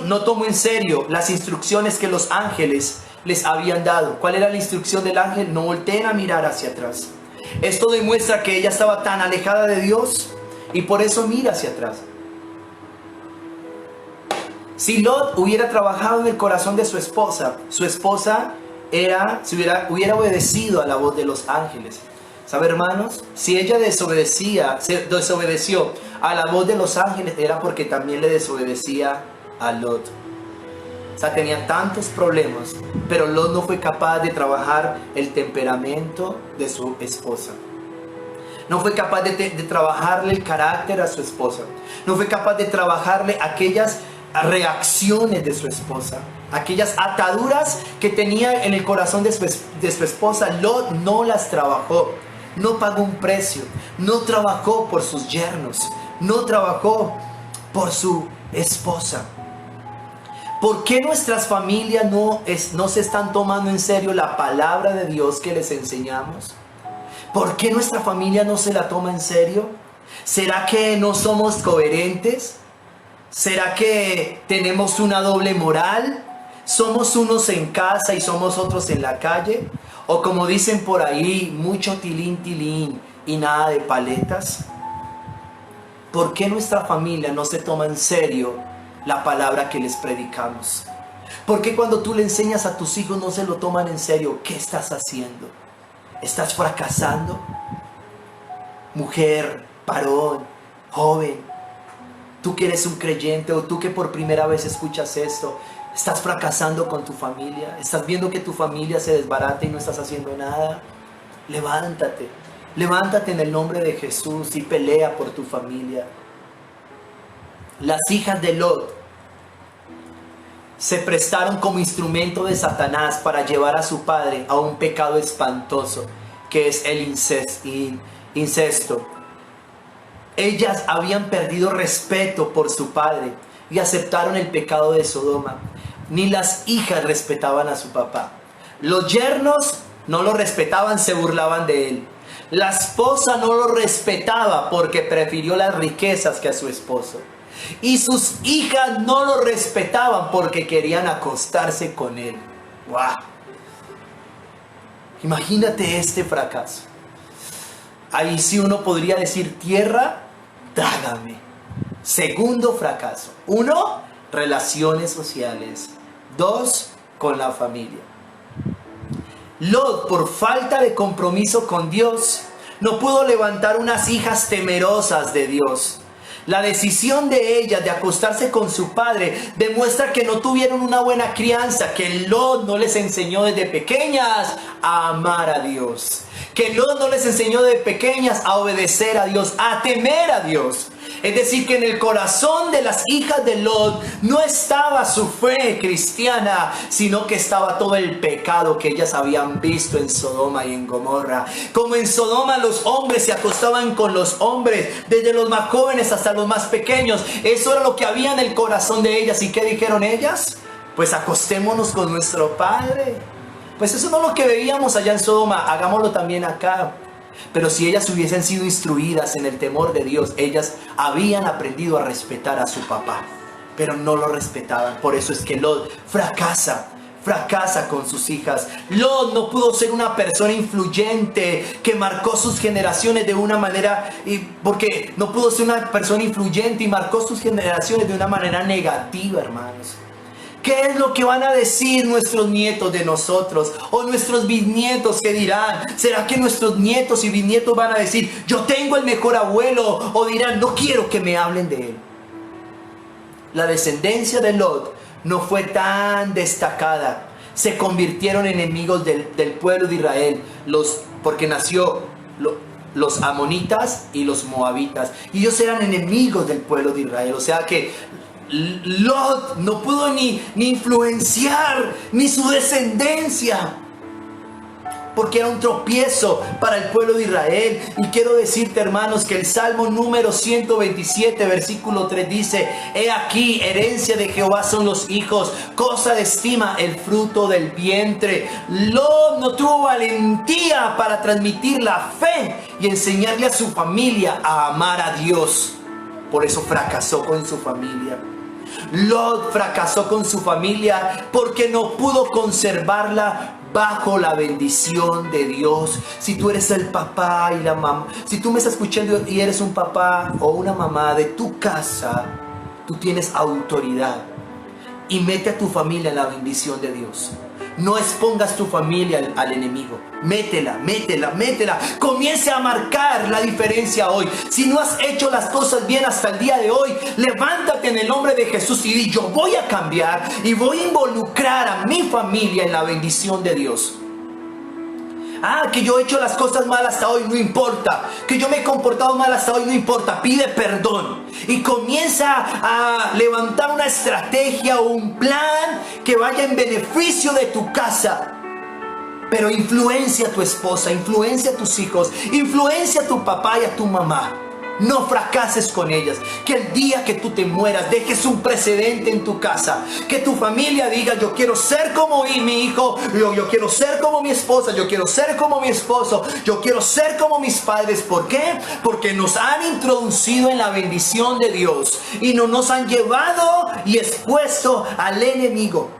no tomó en serio las instrucciones que los ángeles les habían dado. ¿Cuál era la instrucción del ángel? No volteen a mirar hacia atrás. Esto demuestra que ella estaba tan alejada de Dios y por eso mira hacia atrás. Si Lot hubiera trabajado en el corazón de su esposa hubiera obedecido a la voz de los ángeles. ¿Sabe, hermanos? Si ella desobedeció a la voz de los ángeles, era porque también le desobedecía a Lot. O sea, tenían tantos problemas, pero Lot no fue capaz de trabajar el temperamento de su esposa. No fue capaz de trabajarle el carácter a su esposa. No fue capaz de trabajarle aquellas reacciones de su esposa, aquellas ataduras que tenía en el corazón de su esposa. Lot no las trabajó. no pagó un precio, no trabajó por sus yernos, no trabajó por su esposa. ¿Por qué nuestras familias no se están tomando en serio la palabra de Dios que les enseñamos? ¿Por qué nuestra familia no se la toma en serio? ¿Será que no somos coherentes? ¿Será que tenemos una doble moral? ¿Somos unos en casa y somos otros en la calle? O como dicen por ahí, mucho tilín tilín y nada de paletas. ¿Por qué nuestra familia no se toma en serio la palabra que les predicamos? ¿Por qué cuando tú le enseñas a tus hijos no se lo toman en serio? ¿Qué estás haciendo? ¿Estás fracasando? Mujer, varón, joven, tú que eres un creyente o tú que por primera vez escuchas esto, ¿estás fracasando con tu familia? ¿Estás viendo que tu familia se desbarata y no estás haciendo nada? Levántate, levántate en el nombre de Jesús y pelea por tu familia. Las hijas de Lot se prestaron como instrumento de Satanás para llevar a su padre a un pecado espantoso, que es el incesto. Ellas habían perdido respeto por su padre y aceptaron el pecado de Sodoma. Ni las hijas respetaban a su papá. Los yernos no lo respetaban, se burlaban de él. La esposa no lo respetaba porque prefirió las riquezas que a su esposo. Y sus hijas no lo respetaban porque querían acostarse con él. ¡Wow! Imagínate este fracaso. Ahí sí uno podría decir: tierra, trágame. Segundo fracaso. 1, relaciones sociales. 2, con la familia. Lot, por falta de compromiso con Dios, no pudo levantar unas hijas temerosas de Dios. La decisión de ella de acostarse con su padre demuestra que no tuvieron una buena crianza, que Lot no les enseñó desde pequeñas a amar a Dios, que Lot no les enseñó desde pequeñas a obedecer a Dios, a temer a Dios. Es decir, que en el corazón de las hijas de Lot no estaba su fe cristiana, sino que estaba todo el pecado que ellas habían visto en Sodoma y en Gomorra. Como en Sodoma los hombres se acostaban con los hombres, desde los más jóvenes hasta los más pequeños. Eso era lo que había en el corazón de ellas. ¿Y qué dijeron ellas? Pues acostémonos con nuestro padre. Pues eso no es lo que veíamos allá en Sodoma, hagámoslo también acá. Pero si ellas hubiesen sido instruidas en el temor de Dios, ellas habían aprendido a respetar a su papá, pero no lo respetaban. Por eso es que Lot fracasa con sus hijas. Lot no pudo ser una persona influyente que marcó sus generaciones de una manera, porque no pudo ser una persona influyente y marcó sus generaciones de una manera negativa, hermanos. ¿Qué es lo que van a decir nuestros nietos de nosotros? O nuestros bisnietos, ¿qué dirán? ¿Será que nuestros nietos y bisnietos van a decir: yo tengo el mejor abuelo? O dirán: no quiero que me hablen de él. La descendencia de Lot no fue tan destacada. Se convirtieron en enemigos del pueblo de Israel, porque nació los amonitas y los moabitas. Y ellos eran enemigos del pueblo de Israel. O sea que Lot no pudo ni influenciar ni su descendencia, porque era un tropiezo para el pueblo de Israel. Y quiero decirte, hermanos, que el Salmo número 127 versículo 3 dice: he aquí, herencia de Jehová son los hijos, cosa de estima el fruto del vientre. Lot no tuvo valentía para transmitir la fe y enseñarle a su familia a amar a Dios. Por eso fracasó con su familia. Lot fracasó con su familia porque no pudo conservarla bajo la bendición de Dios. Si tú eres el papá y la mamá, si tú me estás escuchando y eres un papá o una mamá de tu casa, tú tienes autoridad y mete a tu familia en la bendición de Dios. No expongas tu familia al enemigo. Métela. Comience a marcar la diferencia hoy. Si no has hecho las cosas bien hasta el día de hoy, levántate en el nombre de Jesús y di: yo voy a cambiar y voy a involucrar a mi familia en la bendición de Dios. Que yo he hecho las cosas mal hasta hoy, no importa. Que yo me he comportado mal hasta hoy, no importa. Pide perdón y comienza a levantar una estrategia o un plan que vaya en beneficio de tu casa. Pero influencia a tu esposa, influencia a tus hijos, influencia a tu papá y a tu mamá. No fracases con ellas. Que el día que tú te mueras dejes un precedente en tu casa. Que tu familia diga: yo quiero ser como mi hijo, yo quiero ser como mi esposa, yo quiero ser como mi esposo, yo quiero ser como mis padres. ¿Por qué? Porque nos han introducido en la bendición de Dios y no nos han llevado y expuesto al enemigo.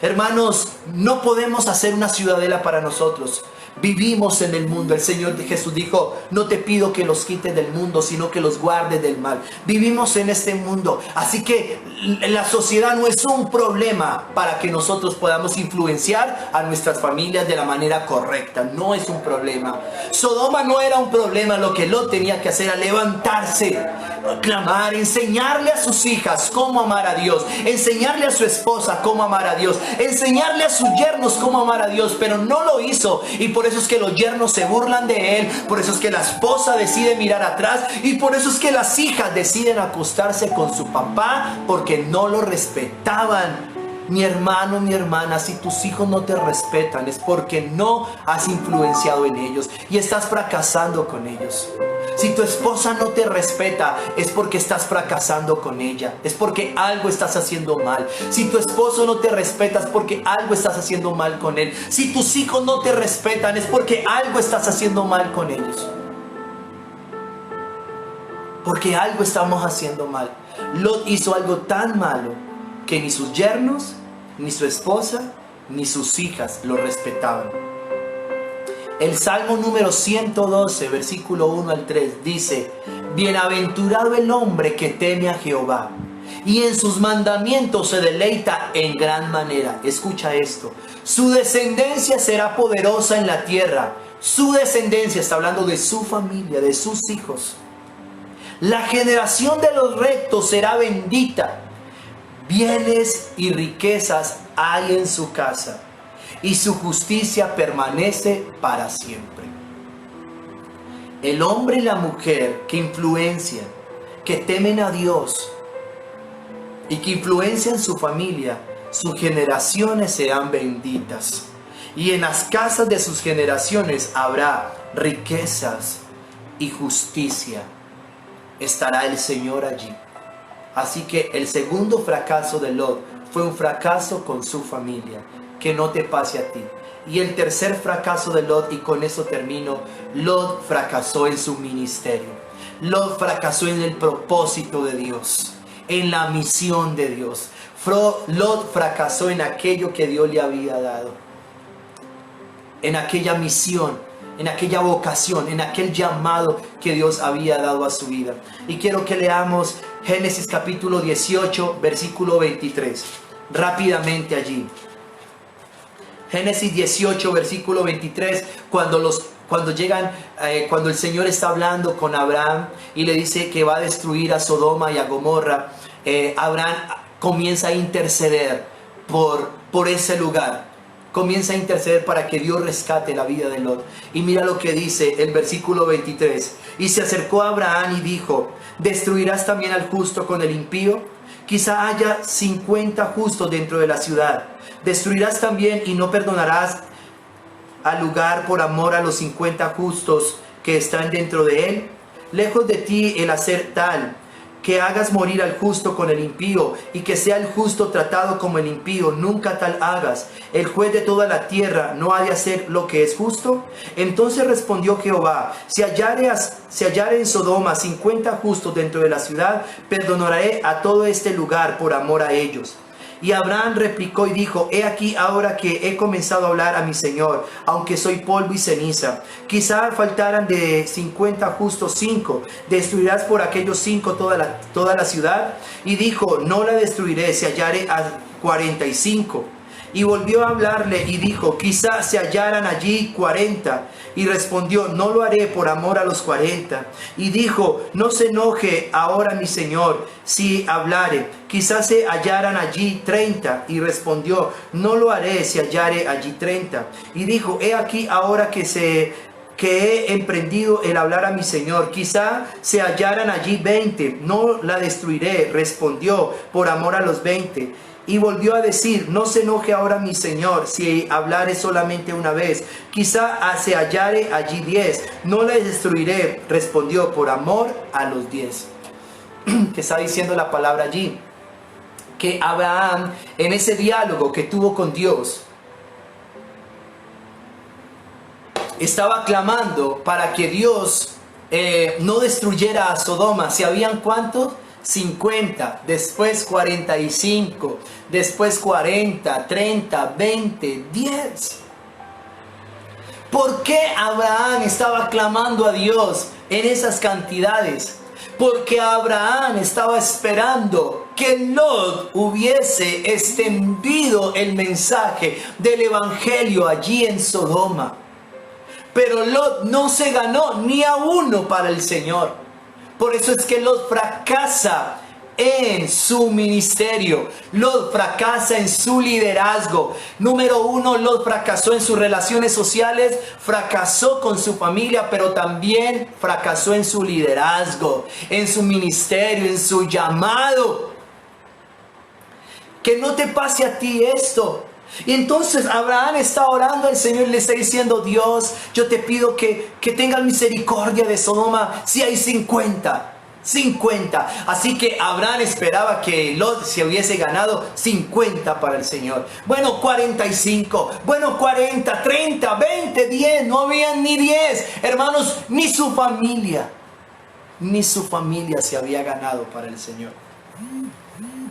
Hermanos, no podemos hacer una ciudadela para nosotros. Vivimos en el mundo. El Señor Jesús dijo: no te pido que los quites del mundo, sino que los guardes del mal. Vivimos en este mundo. Así que la sociedad no es un problema para que nosotros podamos influenciar a nuestras familias de la manera correcta. No es un problema. Sodoma no era un problema. Lo que Lot tenía que hacer era levantarse, clamar, enseñarle a sus hijas cómo amar a Dios, enseñarle a su esposa cómo amar a Dios, enseñarle a sus yernos cómo amar a Dios. Pero no lo hizo, y por eso es que los yernos se burlan de él, por eso es que la esposa decide mirar atrás, y por eso es que las hijas deciden acostarse con su papá, porque no lo respetaban. Mi hermano, mi hermana, si tus hijos no te respetan, es porque no has influenciado en ellos y estás fracasando con ellos. Si tu esposa no te respeta, es porque estás fracasando con ella, es porque algo estás haciendo mal. Si tu esposo no te respeta, es porque algo estás haciendo mal con él. Si tus hijos no te respetan, es porque algo estás haciendo mal con ellos. Porque algo estamos haciendo mal. Lot hizo algo tan malo que ni sus yernos, ni su esposa, ni sus hijas lo respetaban. El Salmo número 112, versículo 1 al 3 dice: bienaventurado el hombre que teme a Jehová, y en sus mandamientos se deleita en gran manera. Escucha esto: su descendencia será poderosa en la tierra. Su descendencia, está hablando de su familia, de sus hijos. La generación de los rectos será bendita. Bienes y riquezas hay en su casa, y su justicia permanece para siempre. El hombre y la mujer que influencian, que temen a Dios y que influencian su familia, sus generaciones serán benditas. Y en las casas de sus generaciones habrá riquezas y justicia. Estará el Señor allí. Así que el segundo fracaso de Lot fue un fracaso con su familia. Que no te pase a ti. Y el tercer fracaso de Lot, y con eso termino: Lot fracasó en su ministerio. Lot fracasó en el propósito de Dios, en la misión de Dios. Lot fracasó en aquello que Dios le había dado, en aquella misión, en aquella vocación, en aquel llamado que Dios había dado a su vida. Y quiero que leamos Génesis capítulo 18, versículo 23. Rápidamente allí. Génesis 18, versículo 23, cuando el Señor está hablando con Abraham y le dice que va a destruir a Sodoma y a Gomorra, Abraham comienza a interceder por ese lugar. Comienza a interceder para que Dios rescate la vida de Lot. Y mira lo que dice el versículo 23. Y se acercó a Abraham y dijo: ¿destruirás también al justo con el impío? Quizá haya 50 justos dentro de la ciudad. ¿Destruirás también y no perdonarás al lugar por amor a los 50 justos que están dentro de él? Lejos de ti el hacer tal, que hagas morir al justo con el impío, y que sea el justo tratado como el impío. Nunca tal hagas. El juez de toda la tierra no ha de hacer lo que es justo. Entonces respondió Jehová: si hallare en Sodoma 50 justos dentro de la ciudad, perdonaré a todo este lugar por amor a ellos. Y Abraham replicó y dijo: he aquí ahora que he comenzado a hablar a mi Señor, aunque soy polvo y ceniza. Quizá faltaran de 50 justos 5. ¿Destruirás por aquellos 5 toda la ciudad? Y dijo: no la destruiré si hallare a 45. Y volvió a hablarle y dijo: quizá se hallaran allí 40. Y respondió: no lo haré por amor a los 40. Y dijo: no se enoje ahora mi señor si hablare, quizá se hallaran allí 30. Y respondió: no lo haré si hallare allí 30. Y dijo: he aquí ahora que he emprendido el hablar a mi señor, quizá se hallaran allí 20. No la destruiré, respondió, por amor a los 20. Y volvió a decir: no se enoje ahora mi señor, si hablare solamente una vez. Quizá se hallare allí 10. No le destruiré. Respondió: por amor a los 10. ¿Qué está diciendo la palabra allí? Que Abraham, en ese diálogo que tuvo con Dios, estaba clamando para que Dios no destruyera a Sodoma. ¿Si habían cuántos? 50, después 45, después 40, 30, 20, 10. ¿Por qué Abraham estaba clamando a Dios en esas cantidades? Porque Abraham estaba esperando que Lot hubiese extendido el mensaje del evangelio allí en Sodoma. Pero Lot no se ganó ni a uno para el Señor. Por eso es que Lot fracasa en su ministerio. Lot fracasa en su liderazgo. Número 1, Lot fracasó en sus relaciones sociales, fracasó con su familia, pero también fracasó en su liderazgo, en su ministerio, en su llamado. Que no te pase a ti esto. Y entonces Abraham está orando al Señor y le está diciendo: Dios, yo te pido que tengas misericordia de Sodoma si hay 50. Así que Abraham esperaba que Lot se hubiese ganado 50 para el Señor. Bueno, 45, bueno, 40, 30, 20, 10, no habían ni 10. Hermanos, ni su familia se había ganado para el Señor.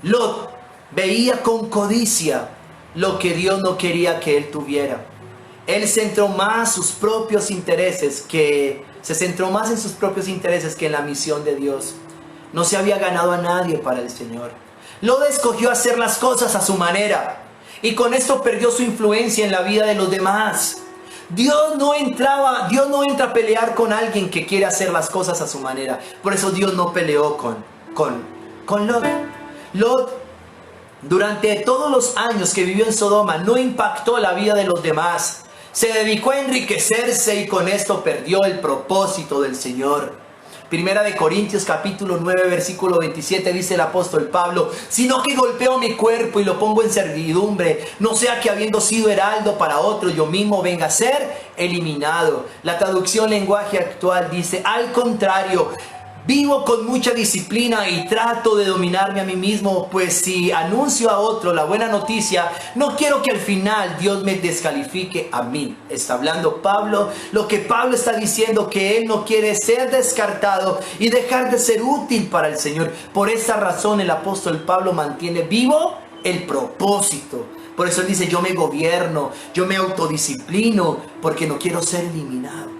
Lot veía con codicia lo que Dios no quería que él tuviera. Él se centró más en sus propios intereses que en la misión de Dios. No se había ganado a nadie para el Señor. Lot escogió hacer las cosas a su manera, y con esto perdió su influencia en la vida de los demás. Dios no entra a pelear con alguien que quiere hacer las cosas a su manera. Por eso Dios no peleó con Lot. Lot, durante todos los años que vivió en Sodoma, no impactó la vida de los demás. Se dedicó a enriquecerse y con esto perdió el propósito del Señor. Primera de Corintios capítulo 9 versículo 27 dice el apóstol Pablo: sino que golpeo mi cuerpo y lo pongo en servidumbre, no sea que habiendo sido heraldo para otro, yo mismo venga a ser eliminado. La traducción lenguaje actual dice: al contrario, vivo con mucha disciplina y trato de dominarme a mí mismo, pues si anuncio a otro la buena noticia, no quiero que al final Dios me descalifique a mí. Está hablando Pablo. Lo que Pablo está diciendo, que él no quiere ser descartado y dejar de ser útil para el Señor. Por esta razón el apóstol Pablo mantiene vivo el propósito. Por eso él dice: yo me gobierno, yo me autodisciplino, porque no quiero ser eliminado.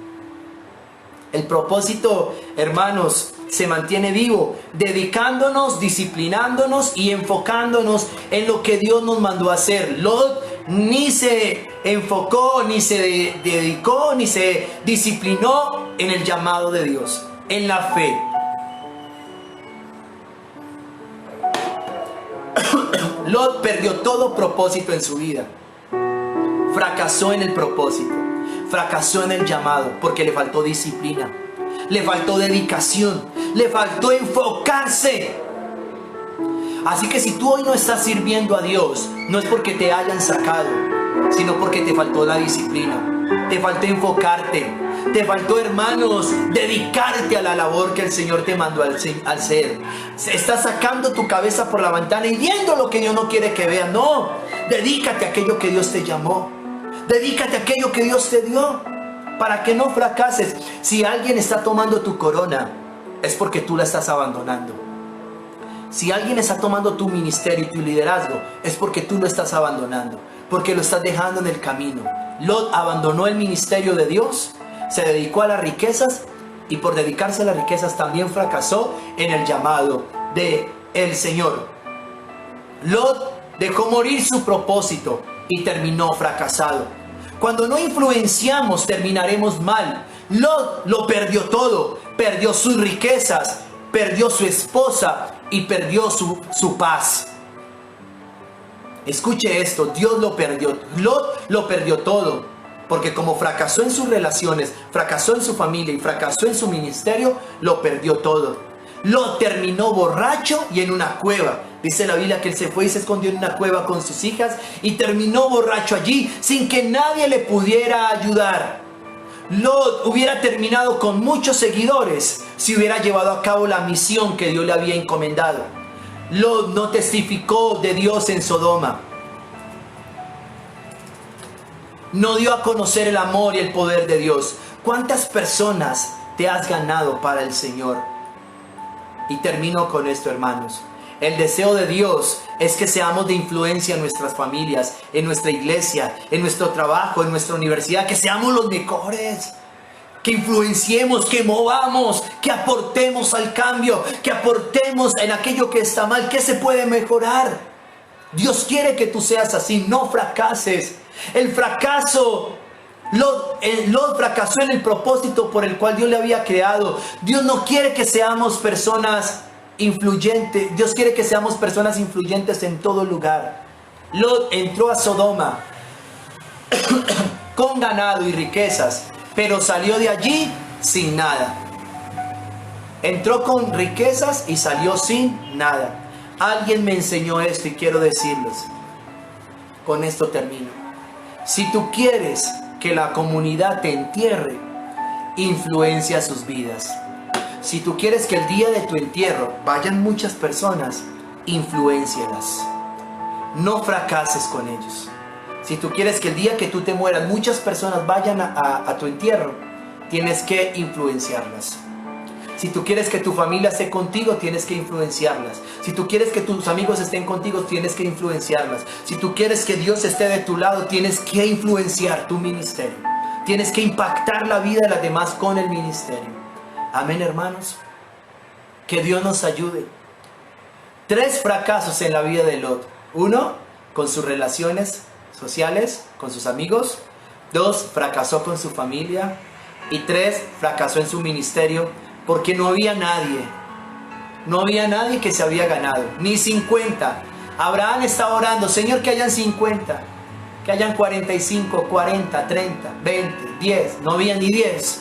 El propósito, hermanos, se mantiene vivo, dedicándonos, disciplinándonos y enfocándonos en lo que Dios nos mandó a hacer. Lot ni se enfocó, ni se dedicó, ni se disciplinó en el llamado de Dios, en la fe. Lot perdió todo propósito en su vida. Fracasó en el propósito. Fracasó en el llamado porque le faltó disciplina, le faltó dedicación, le faltó enfocarse. Así que si tú hoy no estás sirviendo a Dios, no es porque te hayan sacado, sino porque te faltó la disciplina, te faltó enfocarte, te faltó, hermanos, dedicarte a la labor que el Señor te mandó al hacer. Estás sacando tu cabeza por la ventana y viendo lo que Dios no quiere que veas. No, dedícate a aquello que Dios te llamó. Dedícate a aquello que Dios te dio, para que no fracases. Si alguien está tomando tu corona, es porque tú la estás abandonando. Si alguien está tomando tu ministerio y tu liderazgo, es porque tú lo estás abandonando, porque lo estás dejando en el camino. Lot abandonó el ministerio de Dios, se dedicó a las riquezas, y por dedicarse a las riquezas también fracasó en el llamado del Señor. Lot dejó morir su propósito y terminó fracasado. Cuando no influenciamos, terminaremos mal. Lot lo perdió todo. Perdió sus riquezas, perdió su esposa y perdió su paz. Escuche esto: Dios lo perdió. Lot lo perdió todo, porque como fracasó en sus relaciones, fracasó en su familia y fracasó en su ministerio, lo perdió todo. Lot terminó borracho y en una cueva. Dice la Biblia que él se fue y se escondió en una cueva con sus hijas y terminó borracho allí sin que nadie le pudiera ayudar. Lot hubiera terminado con muchos seguidores si hubiera llevado a cabo la misión que Dios le había encomendado. Lot no testificó de Dios en Sodoma. No dio a conocer el amor y el poder de Dios. ¿Cuántas personas te has ganado para el Señor? Y termino con esto, hermanos. El deseo de Dios es que seamos de influencia en nuestras familias, en nuestra iglesia, en nuestro trabajo, en nuestra universidad, que seamos los mejores, que influenciemos, que movamos, que aportemos al cambio, que aportemos en aquello que está mal, que se puede mejorar. Dios quiere que tú seas así, no fracases. El fracaso, Lot fracasó en el propósito por el cual Dios le había creado. Dios no quiere que seamos personas influyentes. Dios quiere que seamos personas influyentes en todo lugar. Lot entró a Sodoma con ganado y riquezas, pero salió de allí sin nada. Entró con riquezas y salió sin nada. Alguien me enseñó esto y quiero decirles. Con esto termino. Si tú quieres que la comunidad te entierre, influencia sus vidas. Si tú quieres que el día de tu entierro vayan muchas personas, influéncialas. No fracases con ellos. Si tú quieres que el día que tú te mueras muchas personas vayan a tu entierro, tienes que influenciarlas. Si tú quieres que tu familia esté contigo, tienes que influenciarlas. Si tú quieres que tus amigos estén contigo, tienes que influenciarlas. Si tú quieres que Dios esté de tu lado, tienes que influenciar tu ministerio. Tienes que impactar la vida de las demás con el ministerio. Amén, hermanos. Que Dios nos ayude. 3 fracasos en la vida de Lot. 1, con sus relaciones sociales, con sus amigos. 2, fracasó con su familia. Y 3, fracasó en su ministerio porque no había nadie. No había nadie que se había ganado. Ni 50. Abraham estaba orando, Señor, que hayan 50. Que hayan 45, 40, 30, 20, 10. No había ni 10.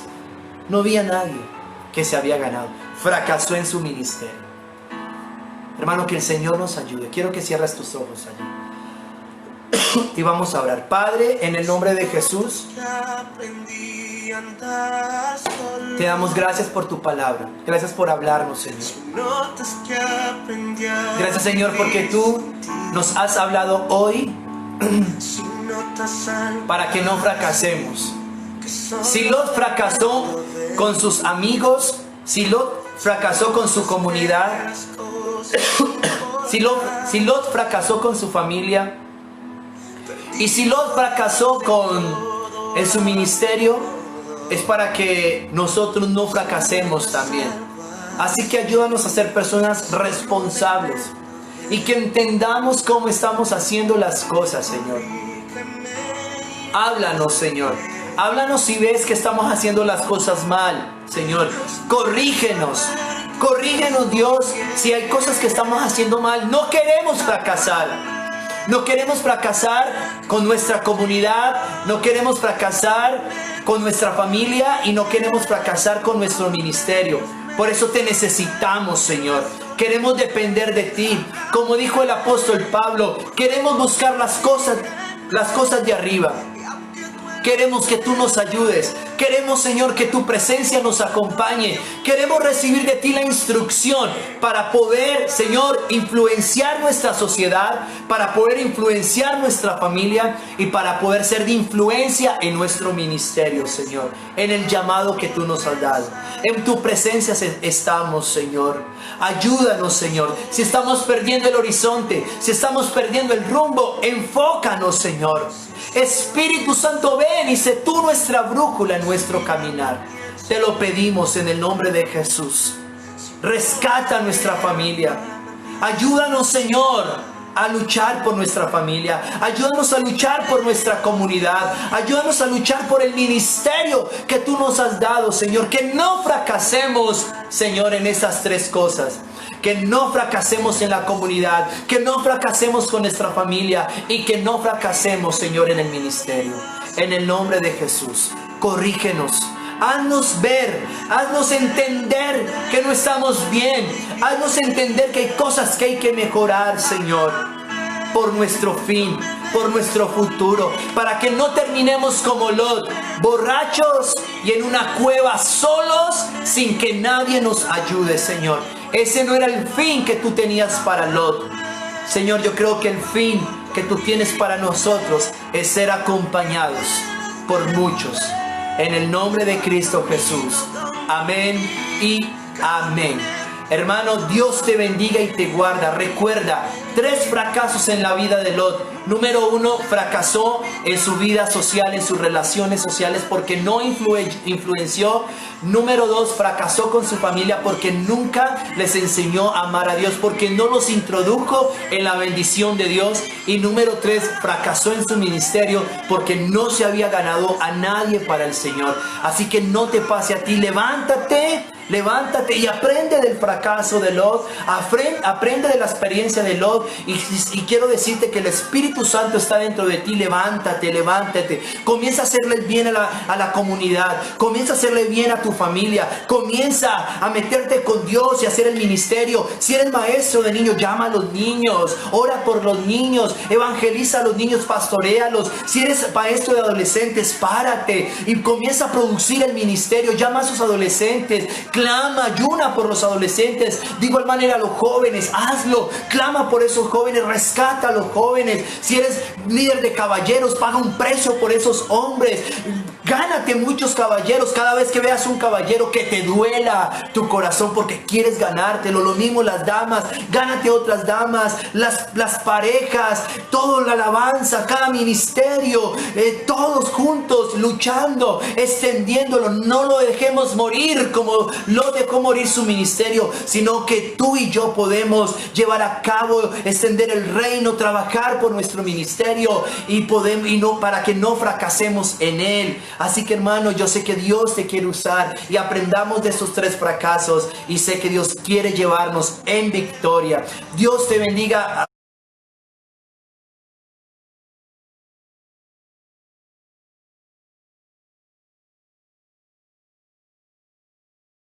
No había nadie que se había ganado. Fracasó en su ministerio. Hermano, que el Señor nos ayude. Quiero que cierres tus ojos allí. Y vamos a orar. Padre, en el nombre de Jesús, te damos gracias por tu palabra. Gracias por hablarnos, Señor. Gracias, Señor, porque tú nos has hablado hoy para que no fracasemos. Si Lot fracasó con sus amigos, si Lot fracasó con su comunidad, si Lot fracasó con su familia, y si Lot fracasó en su ministerio, es para que nosotros no fracasemos también. Así que ayúdanos a ser personas responsables y que entendamos cómo estamos haciendo las cosas, Señor. Háblanos, Señor. Háblanos si ves que estamos haciendo las cosas mal, Señor. Corrígenos. Corrígenos, Dios, si hay cosas que estamos haciendo mal. No queremos fracasar. No queremos fracasar con nuestra comunidad. No queremos fracasar con nuestra familia. Y no queremos fracasar con nuestro ministerio. Por eso te necesitamos, Señor. Queremos depender de ti. Como dijo el apóstol Pablo, queremos buscar las cosas de arriba. Queremos que tú nos ayudes. Queremos, Señor, que tu presencia nos acompañe. Queremos recibir de ti la instrucción para poder, Señor, influenciar nuestra sociedad, para poder influenciar nuestra familia y para poder ser de influencia en nuestro ministerio, Señor, en el llamado que tú nos has dado. En tu presencia estamos, Señor. Ayúdanos, Señor. Si estamos perdiendo el horizonte, si estamos perdiendo el rumbo, enfócanos, Señor. Espíritu Santo, ven y sé tú nuestra brújula en nuestro caminar. Te lo pedimos en el nombre de Jesús. Rescata nuestra familia. Ayúdanos, Señor, a luchar por nuestra familia. Ayúdanos a luchar por nuestra comunidad. Ayúdanos a luchar por el ministerio que tú nos has dado, Señor. Que no fracasemos, Señor, en esas 3 cosas. Que no fracasemos en la comunidad, que no fracasemos con nuestra familia y que no fracasemos, Señor, en el ministerio. En el nombre de Jesús, corrígenos, Haznos ver, haznos entender que no estamos bien. Haznos entender que hay cosas que hay que mejorar, Señor, por nuestro fin, por nuestro futuro, para que no terminemos como Lot, borrachos y en una cueva solos, sin que nadie nos ayude, Señor. Ese no era el fin que tú tenías para Lot. Señor, yo creo que el fin que tú tienes para nosotros es ser acompañados por muchos. En el nombre de Cristo Jesús. Amén y amén. Hermano, Dios te bendiga y te guarda. Recuerda, 3 fracasos en la vida de Lot. Número 1, fracasó en su vida social, en sus relaciones sociales, porque no influenció. Número 2, fracasó con su familia porque nunca les enseñó a amar a Dios, porque no los introdujo en la bendición de Dios. Y número 3, fracasó en su ministerio porque no se había ganado a nadie para el Señor. Así que no te pase a ti. Levántate y aprende del fracaso de Lot, aprende de la experiencia de Lot, y quiero decirte que el Espíritu Santo está dentro de ti. Levántate, comienza a hacerle bien a la comunidad, comienza a hacerle bien a tu familia, comienza a meterte con Dios y hacer el ministerio. Si eres maestro de niños, llama a los niños, ora por los niños, evangeliza a los niños, pastoréalos. Si eres maestro de adolescentes, párate y comienza a producir el ministerio, llama a sus adolescentes, clama, ayuna por los adolescentes. De igual manera, a los jóvenes, hazlo, clama por esos jóvenes, rescata a los jóvenes. Si eres líder de caballeros, paga un precio por esos hombres. Gánate muchos caballeros. Cada vez que veas un caballero, que te duela tu corazón porque quieres ganártelo. Lo mismo las damas, gánate otras damas, las parejas, toda la alabanza, cada ministerio, todos juntos luchando, extendiéndolo. No lo dejemos morir como lo dejó morir su ministerio, sino que tú y yo podemos llevar a cabo, extender el reino, trabajar por nuestro ministerio y no, para que no fracasemos en él. Así que, hermano, yo sé que Dios te quiere usar y aprendamos de esos 3 fracasos, y sé que Dios quiere llevarnos en victoria. Dios te bendiga.